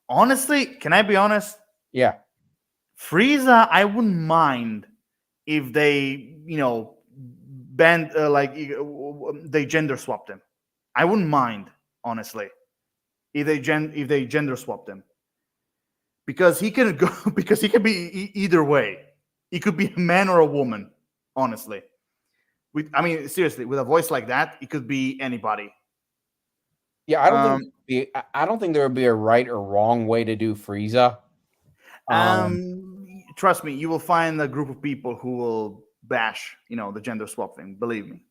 Honestly, can I be honest? Yeah. Frieza, I wouldn't mind if they, banned they gender swapped him. I wouldn't mind, honestly, if they gender swapped him, because he can go because he can be either way. He could be a man or a woman, honestly. Seriously, with a voice like that, it could be anybody. Yeah, I don't think there would be a right or wrong way to do Frieza. Trust me, you will find a group of people who will bash, the gender swap thing. Believe me.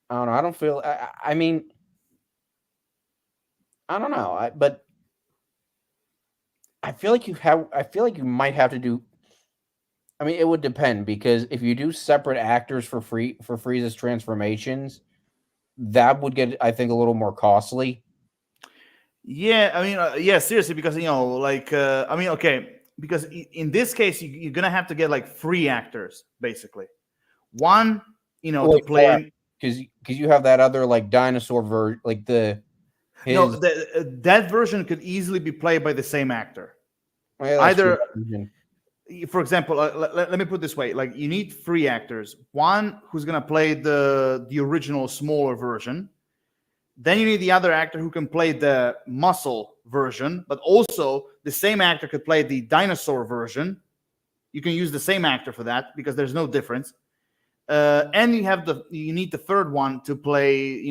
I don't know. I don't feel. I mean, I don't know. But I feel like you might have to do. I mean, it would depend, because if you do separate actors for Frieza's transformations, that would get, I think, a little more costly. Yeah, yeah, seriously, because okay, because in this case, you're gonna have to get like 3 actors, basically. One, to play, because you have that other like dinosaur version, like that version could easily be played by the same actor. Yeah, either. For example, let me put it this way: like, you need 3 actors. One who's gonna play the original smaller version, Then you need the other actor who can play the muscle version, but also the same actor could play the dinosaur version. You can use the same actor for that because there's no difference. And you need the third one to play,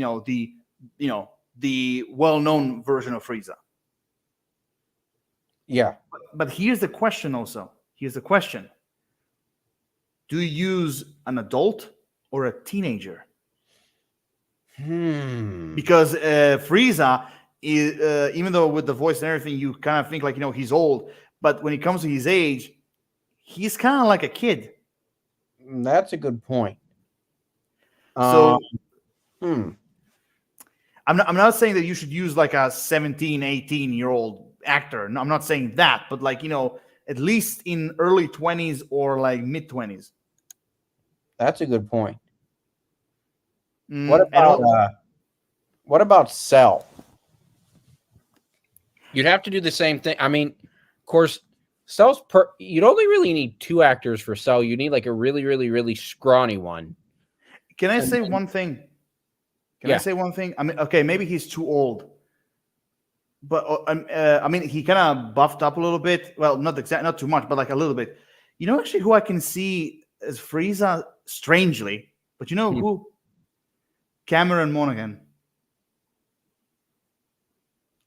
the well-known version of Frieza. Yeah. But here's the question also. Here's the question. Do you use an adult or a teenager? Because Frieza, is, even though with the voice and everything, you kind of think like, he's old. But when it comes to his age, he's kind of like a kid. That's a good point. So I'm not saying that you should use like a 17, 18-year-old actor. No, I'm not saying that. But like, at least in early 20s or like mid 20s. That's a good point. What about Cell? You'd have to do the same thing. I mean, of course, Cell's you'd only really need 2 actors for Cell. You need like a really, really, really scrawny one. Can I say one thing? I say one thing? I mean, okay, maybe he's too old. But I mean, he kind of buffed up a little bit. Well, not too much, but like a little bit. Actually, who I can see as Frieza, strangely, but who? Cameron Monaghan.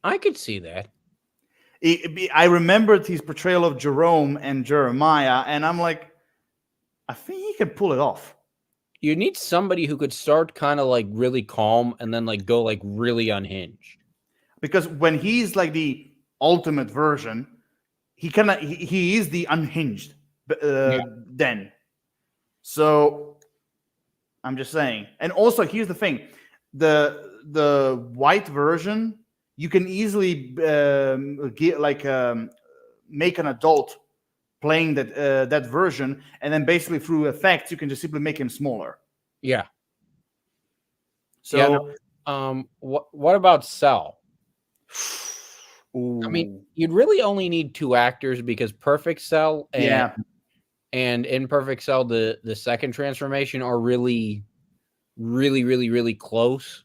I could see that. I remembered his portrayal of Jerome and Jeremiah, and I'm like, I think he can pull it off. You need somebody who could start kind of like really calm and then like go like really unhinged. Because when he's like the ultimate version, he is the unhinged then. So I'm just saying. And also, here's the thing: the white version, you can easily make an adult playing that version, and then basically through effects, you can just simply make him smaller. Yeah. So, what about Cell? Ooh. I mean, you'd really only need 2 actors because Perfect Cell and Imperfect Cell, the second transformation, are really, really, really, really close.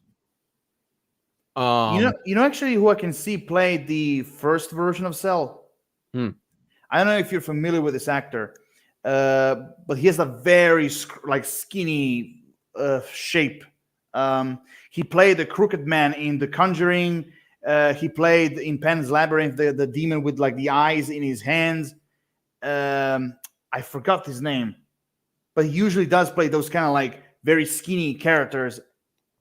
Actually, who I can see play the first version of Cell. I don't know if you're familiar with this actor, but he has a very skinny shape. He played the Crooked Man in The Conjuring. He played in Pan's Labyrinth the demon with like the eyes in his hands. I forgot his name, but he usually does play those kind of like very skinny characters,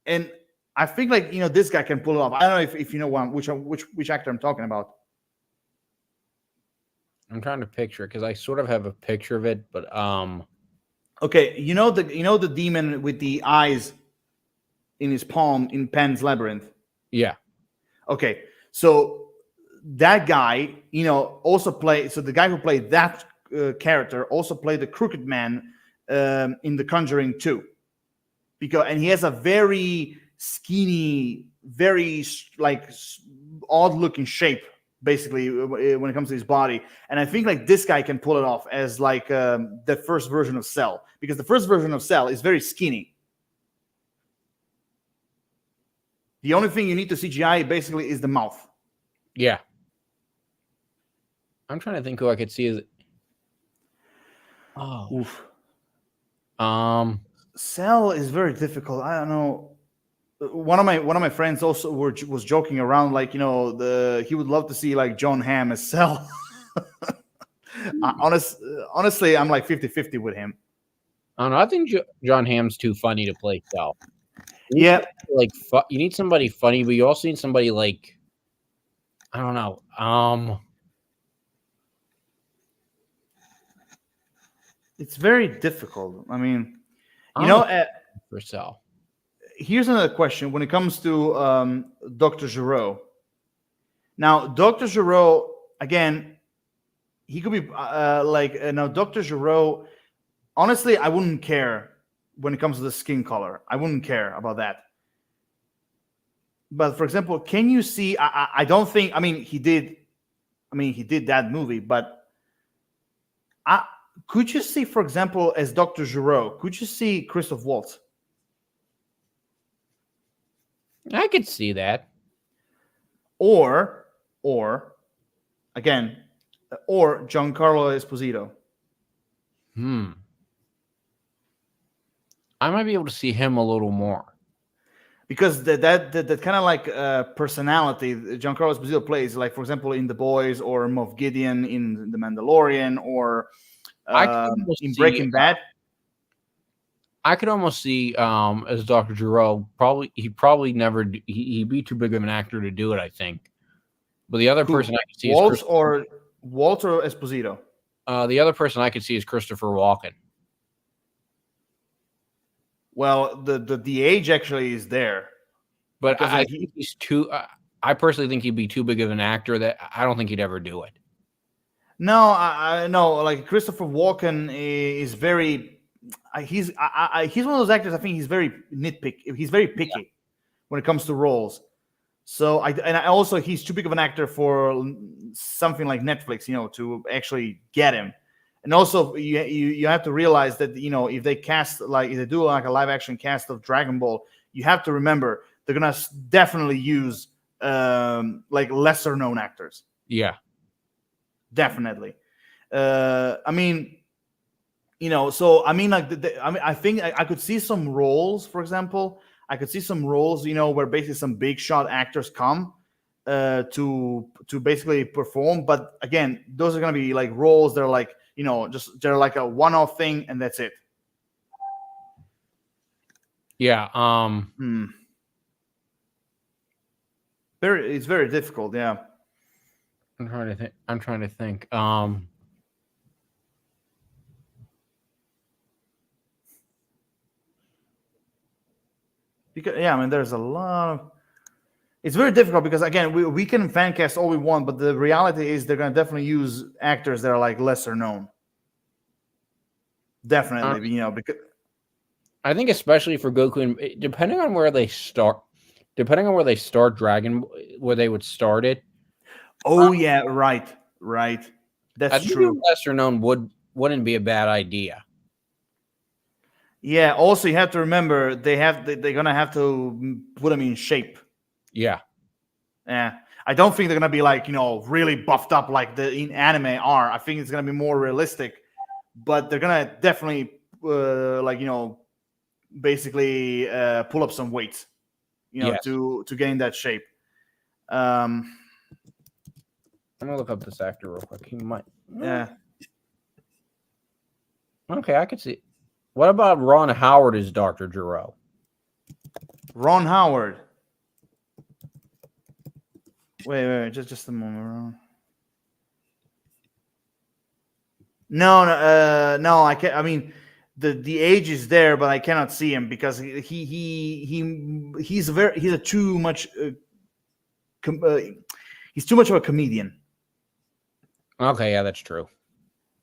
and I think like this guy can pull it off. I don't know if you know which actor I'm talking about. I'm trying to picture it because I sort of have a picture of it, but okay, the demon with the eyes in his palm in Pan's Labyrinth. Yeah. Okay, so that guy, also played. So the guy who played that character also played the Crooked Man in The Conjuring 2, and he has a very skinny, very like odd-looking shape, basically when it comes to his body. And I think like this guy can pull it off as like the first version of Cell, because the first version of Cell is very skinny. The only thing you need to CGI basically is the mouth. Yeah. I'm trying to think who I could see as. Oh. Oof. Cell is very difficult. I don't know. One of my friends also was joking around, like he would love to see like John Hamm as Cell. Honestly, I'm like 50-50 with him. I don't know. I think John Hamm's too funny to play Cell. Yeah, like you need somebody funny, but you also need somebody like, I don't know. It's very difficult. I mean, for Cell. Here's another question when it comes to Dr. Gero. Now, Dr. Gero, again, he could be now Dr. Gero. Honestly, I wouldn't care when it comes to the skin color. I wouldn't care about that. But for example, can you see? I don't think. I mean, he did that movie, but could you see, for example, as Dr. Gero? Could you see Christoph Waltz? I could see that. Or again, or Giancarlo Esposito. I might be able to see him a little more. Because that kind of like personality Giancarlo Esposito plays, like for example in The Boys or Moff Gideon in The Mandalorian or in Breaking Bad. I could almost see as Dr. Giroux. He'd be too big of an actor to do it, I think. But the other person I could see is Walter Esposito. The other person I could see is Christopher Walken. Well, the age actually is there, but I think he's too. I personally think he'd be too big of an actor that I don't think he'd ever do it. No, I know. Like Christopher Walken is very. He's one of those actors. I think he's very nitpicky. He's very picky when it comes to roles. So also he's too big of an actor for something like Netflix, to actually get him. And also you have to realize that if they do like a live action cast of Dragon Ball, you have to remember they're gonna definitely use like lesser known actors. Yeah, definitely. I mean, so I mean, like I think I could see some roles. For example, I could see some roles, where basically some big shot actors come to basically perform. But again, those are gonna be like roles that are like. They're like a one-off thing, and that's it. Yeah. It's very difficult. Yeah. I'm trying to think. Because I mean, there's a lot of. It's very difficult because again, we can fan cast all we want, but the reality is they're gonna definitely use actors that are like lesser known. Definitely, because I think especially for Goku, and depending on where they start Dragon, where they would start it. Oh yeah, right. That's true. Lesser known wouldn't be a bad idea. Yeah. Also, you have to remember they're gonna have to put them in shape. Yeah. Yeah. I don't think they're gonna be like really buffed up like the in anime are. I think it's gonna be more realistic, but they're gonna definitely basically pull up some weight, yes. to gain that shape. I'm gonna look up this actor real quick. He might. Yeah. Okay, I could see. What about Ron Howard as Dr. Giroux? Ron Howard. Wait, just a moment. No, I can't. I mean, the age is there, but I cannot see him because he's too much. He's too much of a comedian. Okay, yeah, that's true.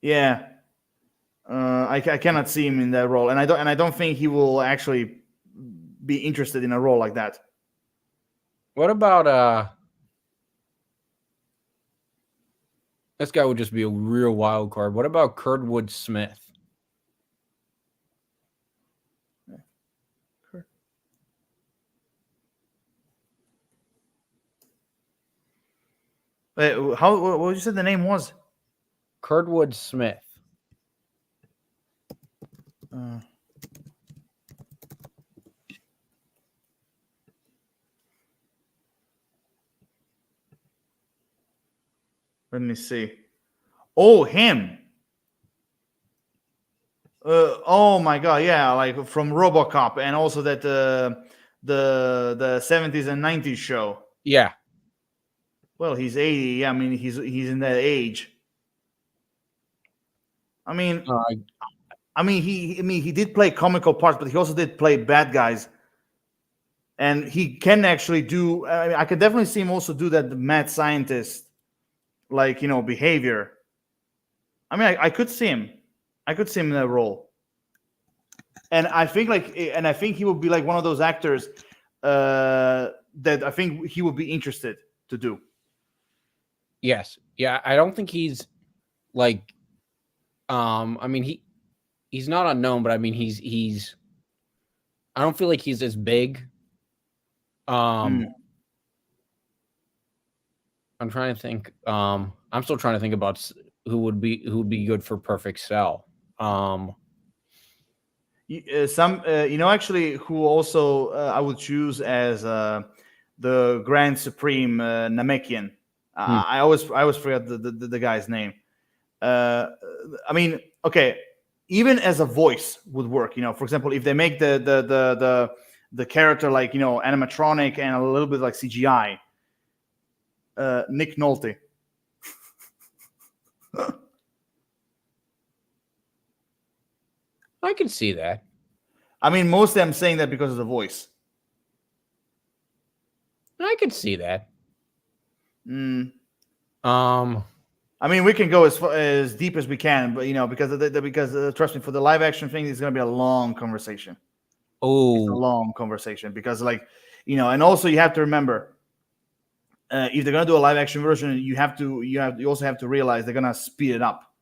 Yeah, I cannot see him in that role, and I don't think he will actually be interested in a role like that. What about this guy would just be a real wild card. What about Kurtwood Smith? Wait, what you said the name was? Kurtwood Smith. Let me see. Oh, him. Oh my God, yeah, like from RoboCop, and also that the 70s and 90s show. Yeah. Well, he's 80. Yeah, I mean, he's in that age. I mean, he did play comical parts, but he also did play bad guys. And he can actually do. I could definitely see him also do that mad scientist, like behavior. I mean, I could see him. I could see him in that role. And I think he would be like one of those actors that I think he would be interested to do. Yes. Yeah, I don't think he's like I mean he's not unknown, but I mean he's I don't feel like he's as big I'm trying to think. I'm still trying to think about who would be good for Perfect Cell. Actually, who also I would choose as the Grand Supreme Namekian. I always forget the guy's name. I mean, okay, even as a voice would work. For example, if they make the character like animatronic and a little bit like CGI, Nick Nolte. I can see that. I mean, mostly I'm saying that because of the voice. I can see that. I mean, we can go as deep as we can, but because trust me, for the live action thing, it's going to be a long conversation. Oh, It's a long conversation because, and also you have to remember, if they're going to do a live action version, you also have to realize they're going to speed it up.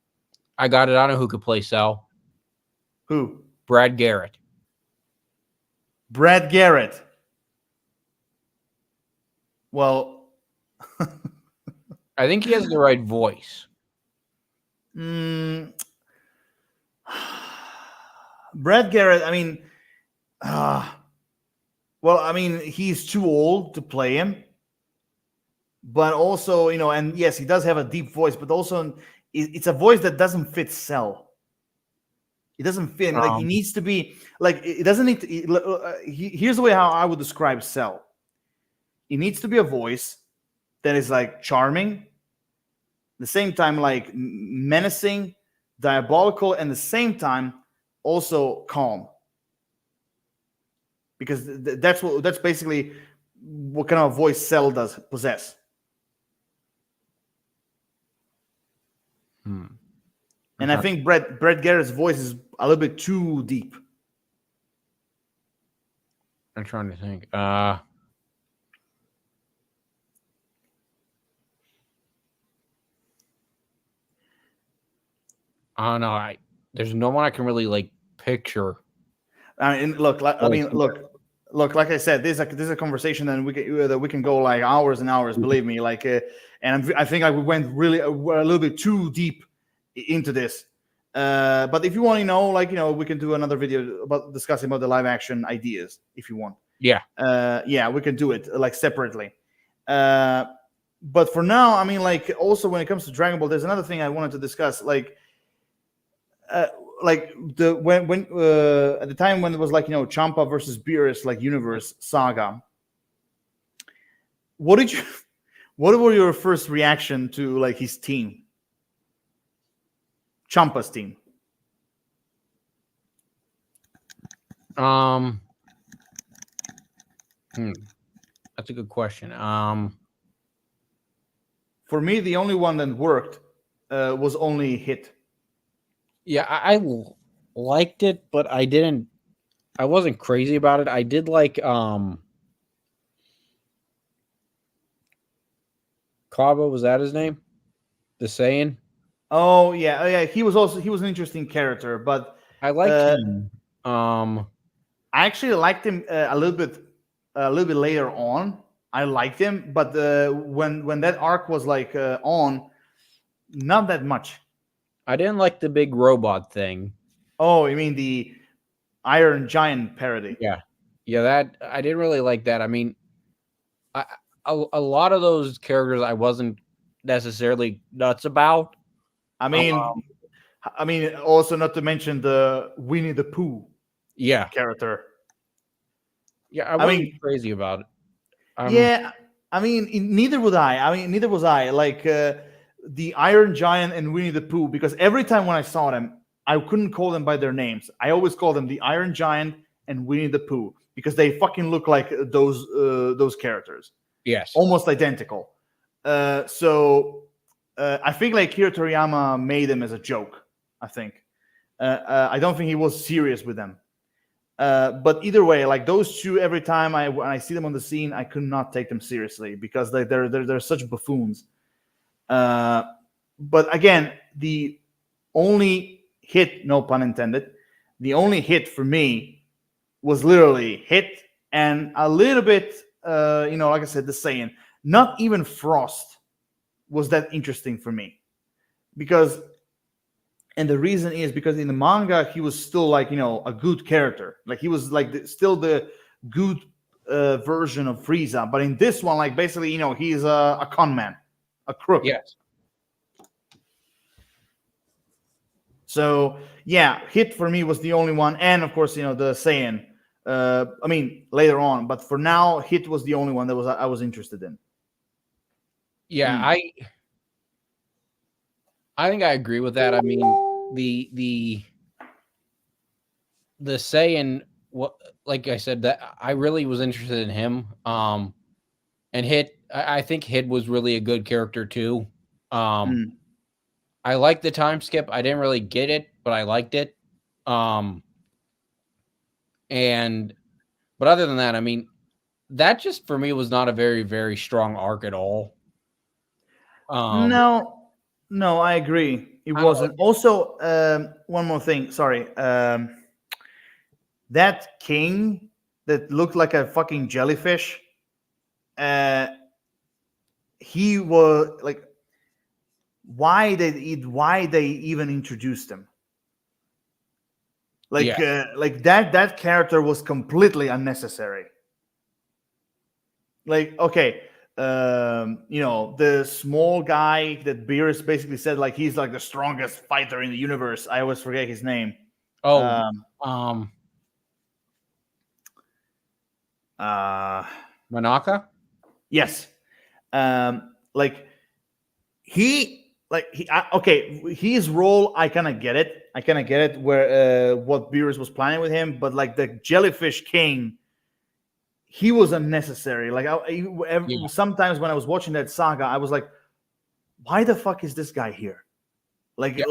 I got it. I know who could play Cell. Who? Brad Garrett. Brad Garrett. Well. I think he has the right voice. Brad Garrett, I mean, he's too old to play him. But also, and yes, he does have a deep voice, but also it's a voice that doesn't fit Cell. It doesn't fit. Like, he needs to be, like, it doesn't need to. Here's the way how I would describe Cell. It needs to be a voice that is, like, charming, at the same time, like, menacing, diabolical, and at the same time also calm. Because that's basically what kind of voice Cell does possess. And I think Brad Garrett's voice is a little bit too deep. I'm trying to think. I don't know. There's no one I can really like picture. I mean, look. Like I said, this is a conversation that we can go like hours and hours. Believe me. Like, and I think we went really a little bit too deep into this. But if you want to know, we can do another video about discussing about the live action ideas if you want. Yeah. Yeah, we can do it like separately. But for now, I mean, like, also when it comes to Dragon Ball, there's another thing I wanted to discuss. Like at the time when it was like Champa versus Beerus like universe saga. What were your first reaction to like his team? Champa's team. That's a good question. For me, the only one that worked was only Hit. Yeah, I liked it, but I wasn't crazy about it. I did like Kaba, was that his name? The Saiyan? Oh yeah. He was an interesting character, but I liked him. I actually liked him a little bit later on. I liked him, but when that arc was like on, not that much. I didn't like the big robot thing. Oh, you mean the Iron Giant parody? Yeah, that I didn't really like that. I mean, a lot of those characters I wasn't necessarily nuts about. I mean, also not to mention the Winnie the Pooh character. Yeah, I wasn't crazy about it. Neither was I. Like the Iron Giant and Winnie the Pooh, because every time when I saw them, I couldn't call them by their names. I always called them the Iron Giant and Winnie the Pooh because they fucking look like those characters. Yes, almost identical. So I think like Akira Toriyama made them as a joke. I think I don't think he was serious with them. But either way, like those two, every time when I see them on the scene, I could not take them seriously because they're such buffoons. But again, the only hit, no pun intended, the only hit for me was literally Hit and a little bit like I said, the Saiyan. Not even Frost was that interesting for me, because, and the reason is because in the manga he was still like a good character, like he was like still the good version of Frieza, but in this one, like basically he's a con man, a crook. Yes. So yeah, Hit for me was the only one, and of course the Saiyan. I mean later on, but for now, Hit was the only one that I was interested in. Yeah, I think I agree with that. I mean, the Saiyan, what, like I said, that I really was interested in him. And Hit, I think Hit was really a good character too. I liked the time skip. I didn't really get it, but I liked it. But other than that, I mean, that just for me was not a very, very strong arc at all. No, I agree. It wasn't. Also, one more thing. Sorry. That king that looked like a fucking jellyfish. He was like, why they even introduced him? Like, like that character was completely unnecessary. Like, okay, the small guy that Beerus basically said, like, he's like the strongest fighter in the universe. I always forget his name. Monaka? Yes. Like his role, I kind of get it. Where what Beerus was planning with him, but like the Jellyfish King, he was unnecessary. Like sometimes when I was watching that saga, I was like, why the fuck is this guy here? Like,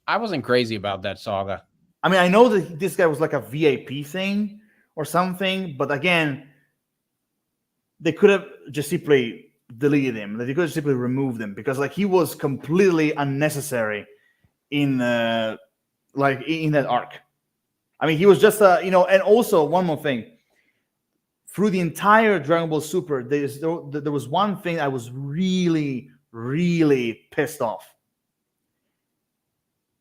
I wasn't crazy about that saga. I mean, I know that this guy was like a VIP thing or something, but again, they could have just simply deleted him. They could have simply removed him, because like he was completely unnecessary in that arc. I mean, he was just and also one more thing. Through the entire Dragon Ball Super, there was one thing I was really, really pissed off.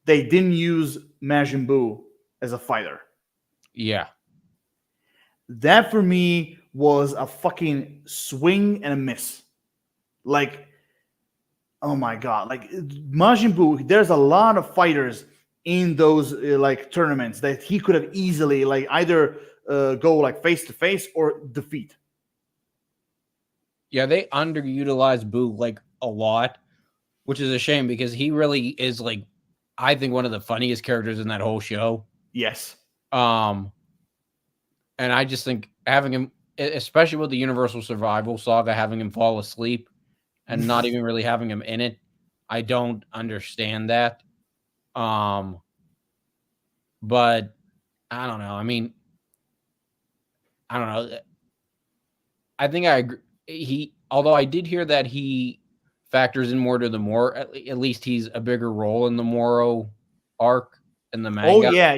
They didn't use Majin Buu as a fighter. Yeah. That for me was a fucking swing and a miss. Like, oh my god! Like Majin Buu, there's a lot of fighters in those like tournaments that he could have easily like either go like face to face or defeat. Yeah, they underutilized Buu like a lot, which is a shame because he really is like, I think, one of the funniest characters in that whole show. Yes. And I just think having him, especially with the Universal Survival Saga, having him fall asleep and not even really having him in it, I don't understand that. But I don't know. I mean, I don't know. I think I agree. Although I did hear that he factors in more to the Moro, at least he's a bigger role in the Moro arc in the manga. Oh yeah.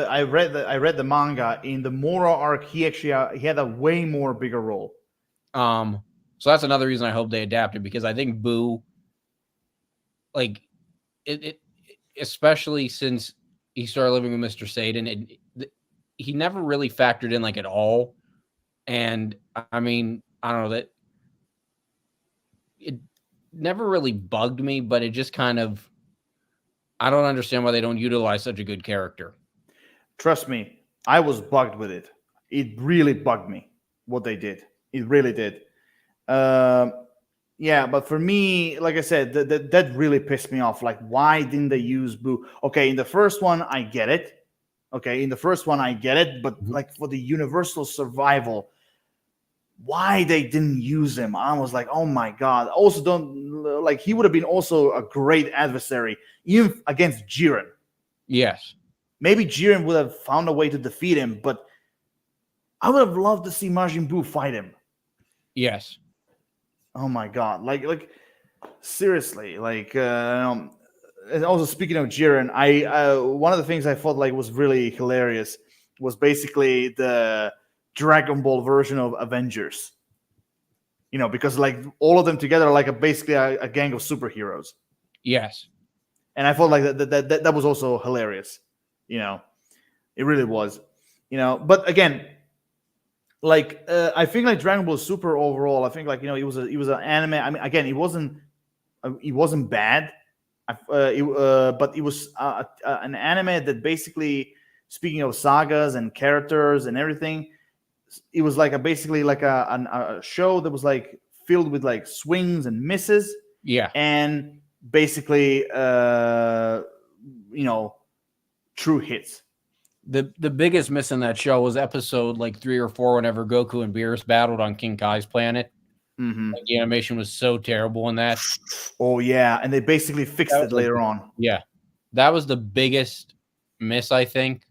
I read the manga. In the Moro arc, he actually he had a way more bigger role. So that's another reason I hope they adapted, because I think Buu, like it especially since he started living with Mr. Satan, he never really factored in like at all. And I mean, I don't know, that it never really bugged me, but it just kind of, I don't understand why they don't utilize such a good character. Trust me, I was bugged with it. It really bugged me what they did. It really did. Yeah, but for me, like I said, that really pissed me off. Like, why didn't they use Buu? Okay, in the first one, I get it. But like for the Universal Survival, why they didn't use him? I was like, oh my god. Also, he would have been also a great adversary, even against Jiren. Yes. Maybe Jiren would have found a way to defeat him, but I would have loved to see Majin Buu fight him. Yes. Oh my god. Like seriously, like and also speaking of Jiren, I one of the things I thought like was really hilarious was basically the Dragon Ball version of Avengers. Because like all of them together are like basically a gang of superheroes. Yes. And I felt like that was also hilarious. It really was. But again, like I think like Dragon Ball Super overall, I think like it was an anime. I mean, again, it wasn't bad, but it was an anime that basically, speaking of sagas and characters and everything, it was like basically like a show that was like filled with like swings and misses. Yeah. And basically, true hits. The biggest miss in that show was episode like 3 or 4, whenever Goku and Beerus battled on King Kai's planet. Mm-hmm. Like, the animation was so terrible in that. Oh yeah, and they basically fixed it later on. Yeah, that was the biggest miss, I think.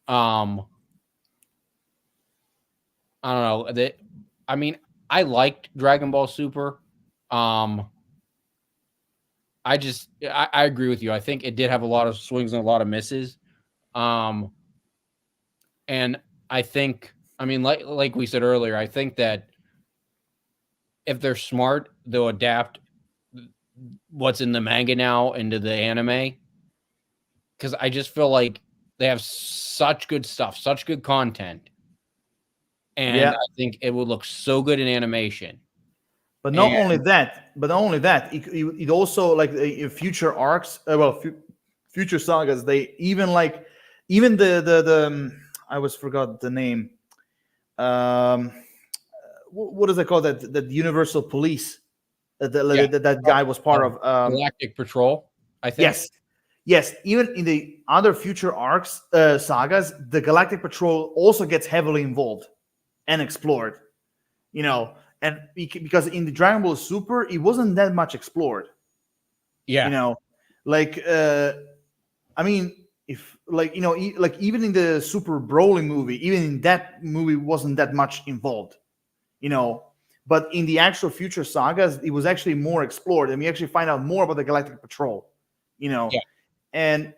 I don't know. I mean, I liked Dragon Ball Super. I agree with you. I think it did have a lot of swings and a lot of misses. And I think, I mean, like we said earlier, I think that if they're smart, they'll adapt what's in the manga now into the anime. Because I just feel like they have such good stuff, such good content. And I think it would look so good in animation. But not only that, it also like future arcs, future sagas. They even like the I always forgot the name. What is it called? That Universal Police that guy was part of Galactic Patrol, I think. Yes. Even in the other future arcs, sagas, the Galactic Patrol also gets heavily involved and explored. And because in the Dragon Ball Super, it wasn't that much explored. Yeah. I mean, if like like even in the Super Broly movie, even in that movie wasn't that much involved. But in the actual future sagas, it was actually more explored, and we actually find out more about the Galactic Patrol. Yeah. And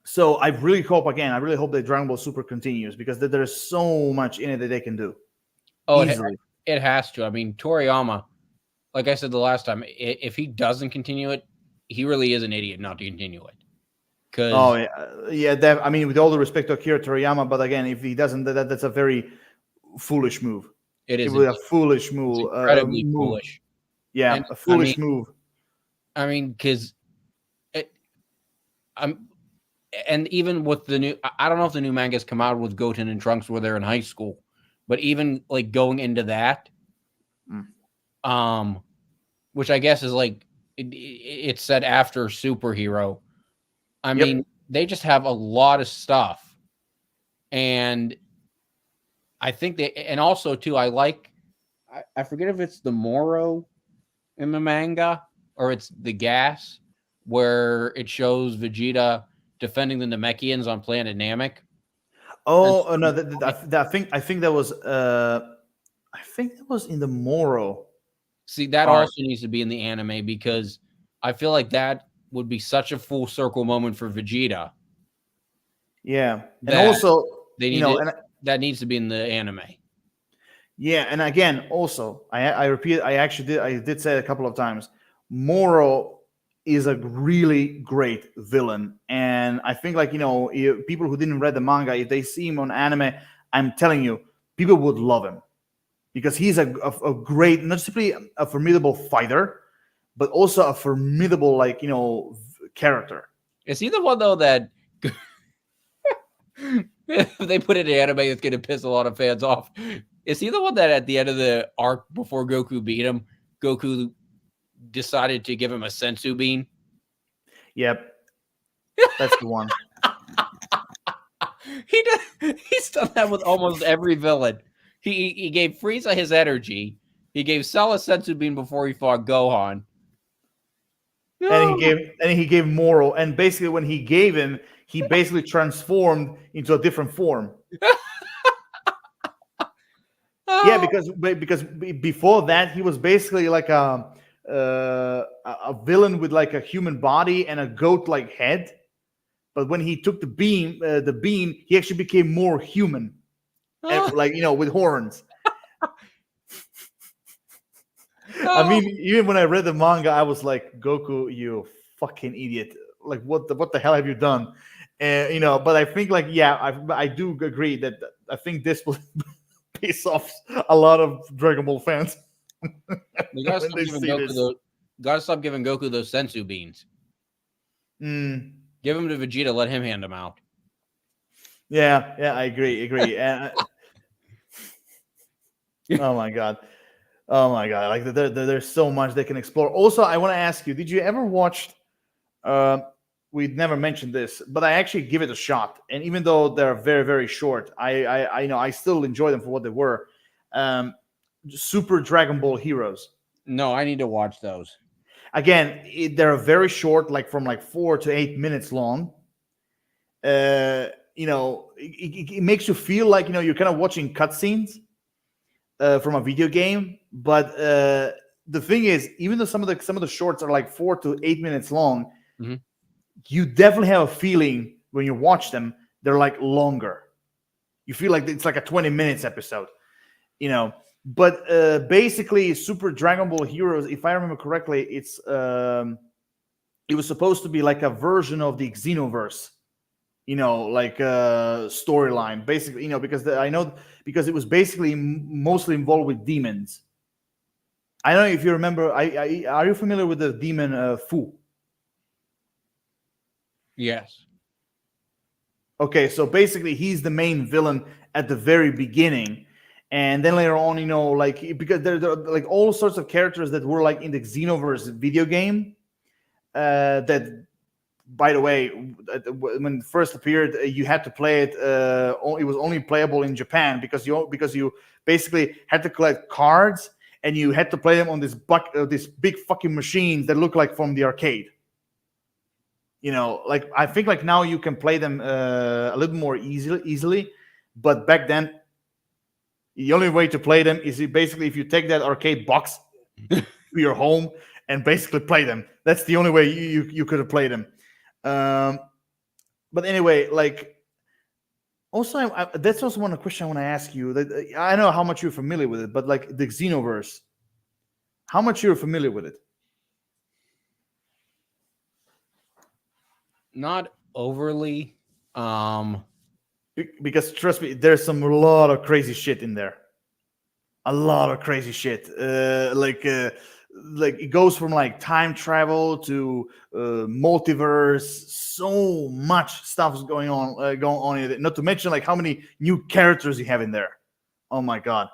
so I really hope that Dragon Ball Super continues, because there's so much in it that they can do. Oh, easily. It has to. I mean, Toriyama, like I said the last time, if he doesn't continue it, he really is an idiot not to continue it. I mean, with all the respect to Akira Toriyama, but again, if he doesn't, that's a very foolish move. It is a foolish move. It's incredibly foolish. Yeah, and, a foolish move. I mean, because and even with the new, I don't know if the new manga's come out with Goten and Trunks where they're in high school, but even like going into that, which I guess is like it's said after Superhero. I mean, they just have a lot of stuff, and I think and also too, I forget if it's the Moro in the manga or it's the Gas, where it shows Vegeta defending the Namekians on planet Namek. Oh no! I think that was in the Moro. See, that also needs to be in the anime, because I feel like that would be such a full circle moment for Vegeta. Yeah, and also that needs to be in the anime. Yeah, and again, also I repeat, I did say it a couple of times. Moro is a really great villain, and I think like people who didn't read the manga, if they see him on anime, I'm telling you, people would love him, because he's a great, not simply a formidable fighter, but also a formidable character. Is he the one though that if they put it in anime, it's going to piss a lot of fans off? Is he the one that at the end of the arc before Goku beat him, Goku decided to give him a sensu bean? Yep. That's the one. He's done that with almost every villain. He gave Frieza his energy. He gave Cell a sensu bean before he fought Gohan. And he gave Moro, and basically when he gave him, he basically transformed into a different form. Yeah, because before that he was basically like a villain with like a human body and a goat-like head. But when he took the bean, he actually became more human. and like with horns. I mean, even when I read the manga, I was like, Goku, you fucking idiot! Like, what the hell have you done? And but I think like I do agree that I think this will piss off a lot of Dragon Ball fans. We gotta when stop they giving see Goku this. those. Gotta stop giving Goku those sensu beans. Mm, Give him to Vegeta. Let him hand them out. yeah, I agree. Oh my god. Oh my god! Like there's so much they can explore. Also, I want to ask you: did you ever watch? We never mentioned this, but I actually give it a shot. And even though they're very very short, I still enjoy them for what they were. Super Dragon Ball Heroes. No, I need to watch those. Again, they're very short, like from like 4 to 8 minutes long. It makes you feel like you're kind of watching cutscenes from a video game. But the thing is, even though some of the shorts are like 4 to 8 minutes long, you definitely have a feeling when you watch them they're like longer. You feel like it's like a 20 minutes episode, But basically, Super Dragon Ball Heroes, if I remember correctly, it was supposed to be like a version of the Xenoverse, like storyline, basically, because it was basically mostly involved with demons. I don't know if you remember. Are you familiar with the demon Fu? Yes. Okay, so basically, he's the main villain at the very beginning. And then later on, because there are like all sorts of characters that were like in the Xenoverse video game. That, by the way, when it first appeared, you had to play it. It was only playable in Japan because you basically had to collect cards and you had to play them on this big fucking machines that look like from the arcade. Like I think like now you can play them a little more easily, but back then. The only way to play them is basically if you take that arcade box to your home and basically play them. That's the only way you could have played them. But anyway, like, also, that's also one question I want to ask you. That I know how much you're familiar with it, but like the Xenoverse, how much you're familiar with it? Not overly. Because trust me, there's a lot of crazy shit in there. A lot of crazy shit. Like it goes from like time travel to multiverse. So much stuff is going on in it. Not to mention like how many new characters you have in there. Oh my god.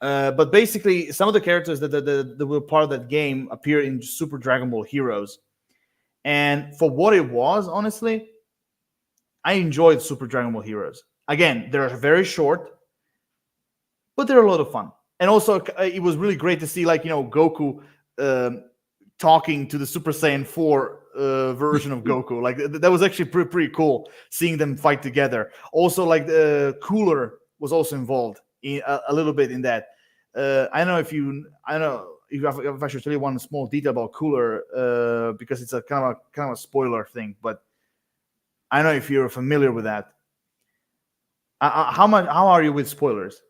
But basically, some of the characters that were part of that game appear in Super Dragon Ball Heroes. And for what it was, honestly, I enjoyed Super Dragon Ball Heroes. Again, they're very short, but they're a lot of fun. And also, it was really great to see, like, Goku talking to the Super Saiyan 4 version of Goku. Like, that was actually pretty cool seeing them fight together. Also, like, Cooler was also involved in a little bit in that. I don't know if I should tell you one small detail about Cooler because it's a kind of a spoiler thing, but I don't know if you're familiar with that. How are you with spoilers?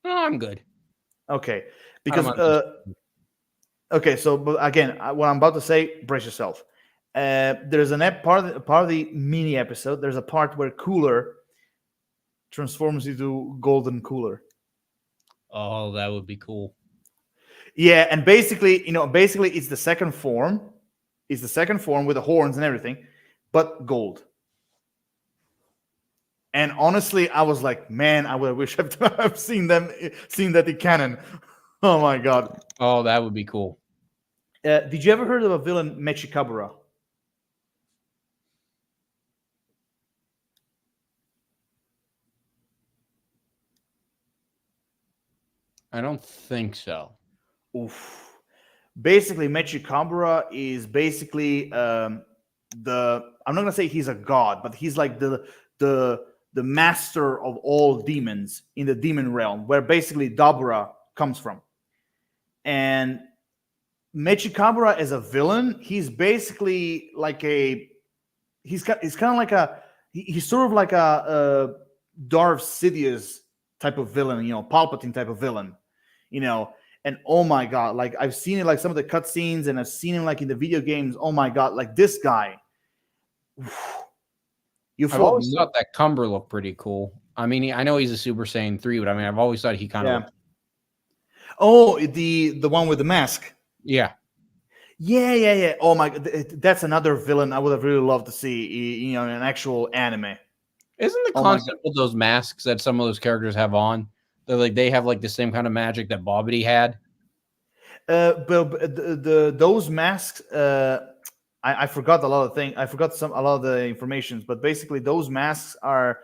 Oh, I'm good. Okay, because okay. So, but again, what I'm about to say, brace yourself. There's part of the mini episode. There's a part where Cooler transforms into Golden Cooler. Oh, that would be cool. Yeah, and basically, it's the second form. It's the second form with the horns and everything, but gold. And honestly, I was like, man, I wish I've seen that in canon. Oh my god. Oh, that would be cool. Did you ever heard of a villain Mechikabura? I don't think so. Oof. Basically, Mechikabura is basically I'm not gonna say he's a god, but he's like the master of all demons in the demon realm, where basically Dabura comes from. And Mechikabura as a villain, he's basically like he's kind of like he's sort of like a Darth Sidious type of villain, Palpatine type of villain, and oh my god, like I've seen it like some of the cutscenes, and I've seen him like in the video games. Oh my god, like this guy. I've always thought that Cumber looked pretty cool. I mean, I know he's a Super Saiyan 3, but I mean, I've always thought he kind of. Oh, the one with the mask. Yeah. Yeah. Oh my, that's another villain I would have really loved to see, in an actual anime. Isn't the concept of those masks that some of those characters have on? They're like they have like the same kind of magic that Bobbity had. But those masks, I forgot a lot of things. I forgot a lot of the information, but basically those masks are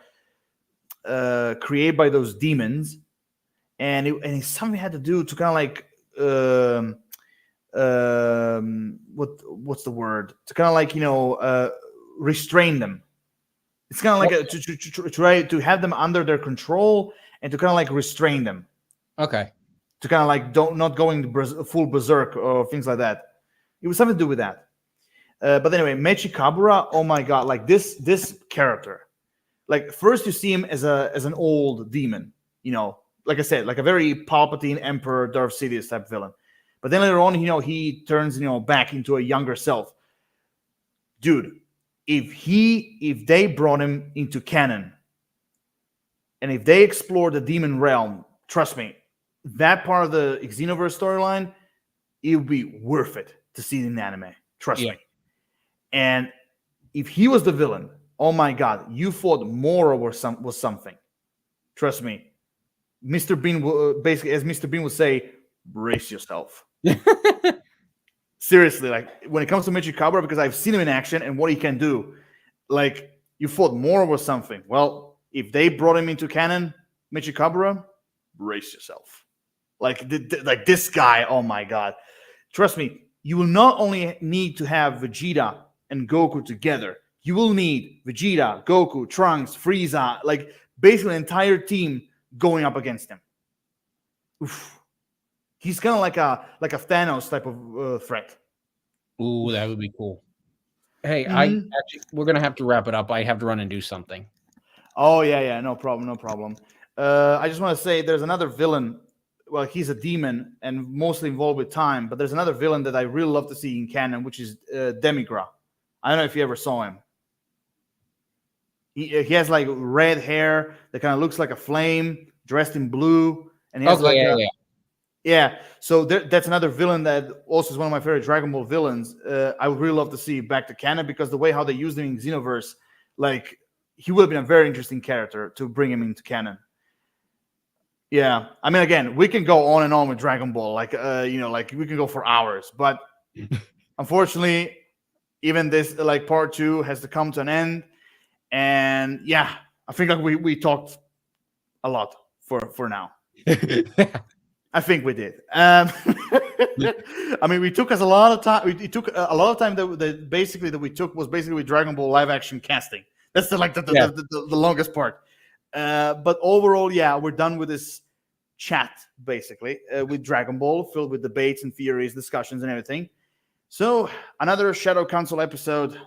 created by those demons, and it's something had to do to kind of like what's the word, to kind of like restrain them. It's kind of like to try to have them under their control and to kind of like restrain them. Okay. To kind of like not going full berserk or things like that. It was something to do with that. But anyway, Mechikabura, oh my god, like this character. Like first you see him as an old demon, like I said, like a very Palpatine Emperor Darth Sidious type villain. But then later on, he turns, back into a younger self. Dude, if they brought him into canon, and if they explore the demon realm, trust me, that part of the Xenoverse storyline, it would be worth it to see it in anime. Trust me. And if he was the villain, oh my god, you thought Moro was something. Trust me. Mr. Bean will basically, as Mr. Bean would say, brace yourself. Seriously, like when it comes to Mechikabura, because I've seen him in action and what he can do, like you thought Moro was something. Well, if they brought him into canon, Mechikabura, brace yourself. Like this guy, oh my god. Trust me, you will not only need to have Vegeta and Goku together, you will need Vegeta, Goku, Trunks, Frieza, like basically an entire team going up against him. Oof. He's kind of like a Thanos type of threat. Ooh, that would be cool. Hey, we're gonna have to wrap it up. I have to run and do something. Oh yeah, no problem. I just want to say there's another villain. Well, he's a demon and mostly involved with time, but there's another villain that I really love to see in canon, which is Demigra. I don't know if you ever saw him. He has like red hair that kind of looks like a flame, dressed in blue, and he has Yeah, so that's another villain that also is one of my favorite Dragon Ball villains. I would really love to see back to canon because the way how they used him in Xenoverse, like he would have been a very interesting character to bring him into canon. Yeah, I mean, again, we can go on and on with Dragon Ball, like like we can go for hours, but unfortunately, even this like part 2 has to come to an end, and yeah, I think like we talked a lot for now. I think we did. I mean, we took us a lot of time. It took a lot of time that we took was basically with Dragon Ball live action casting. That's the longest part. But overall, yeah, we're done with this chat basically with Dragon Ball, filled with debates and theories, discussions, and everything. So another Shadow Council episode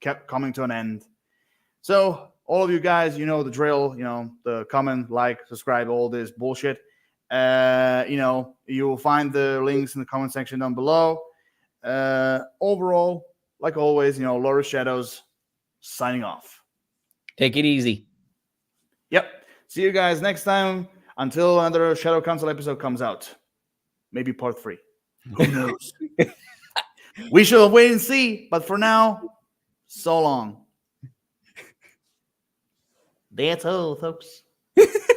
kept coming to an end. So all of you guys, you know the drill. The comment, like, subscribe, all this bullshit. You will find the links in the comment section down below. Overall, like always, Lord of Shadows signing off. Take it easy. Yep. See you guys next time until another Shadow Council episode comes out. Maybe part 3. Who knows? We shall wait and see. But for now, so long. That's all, folks.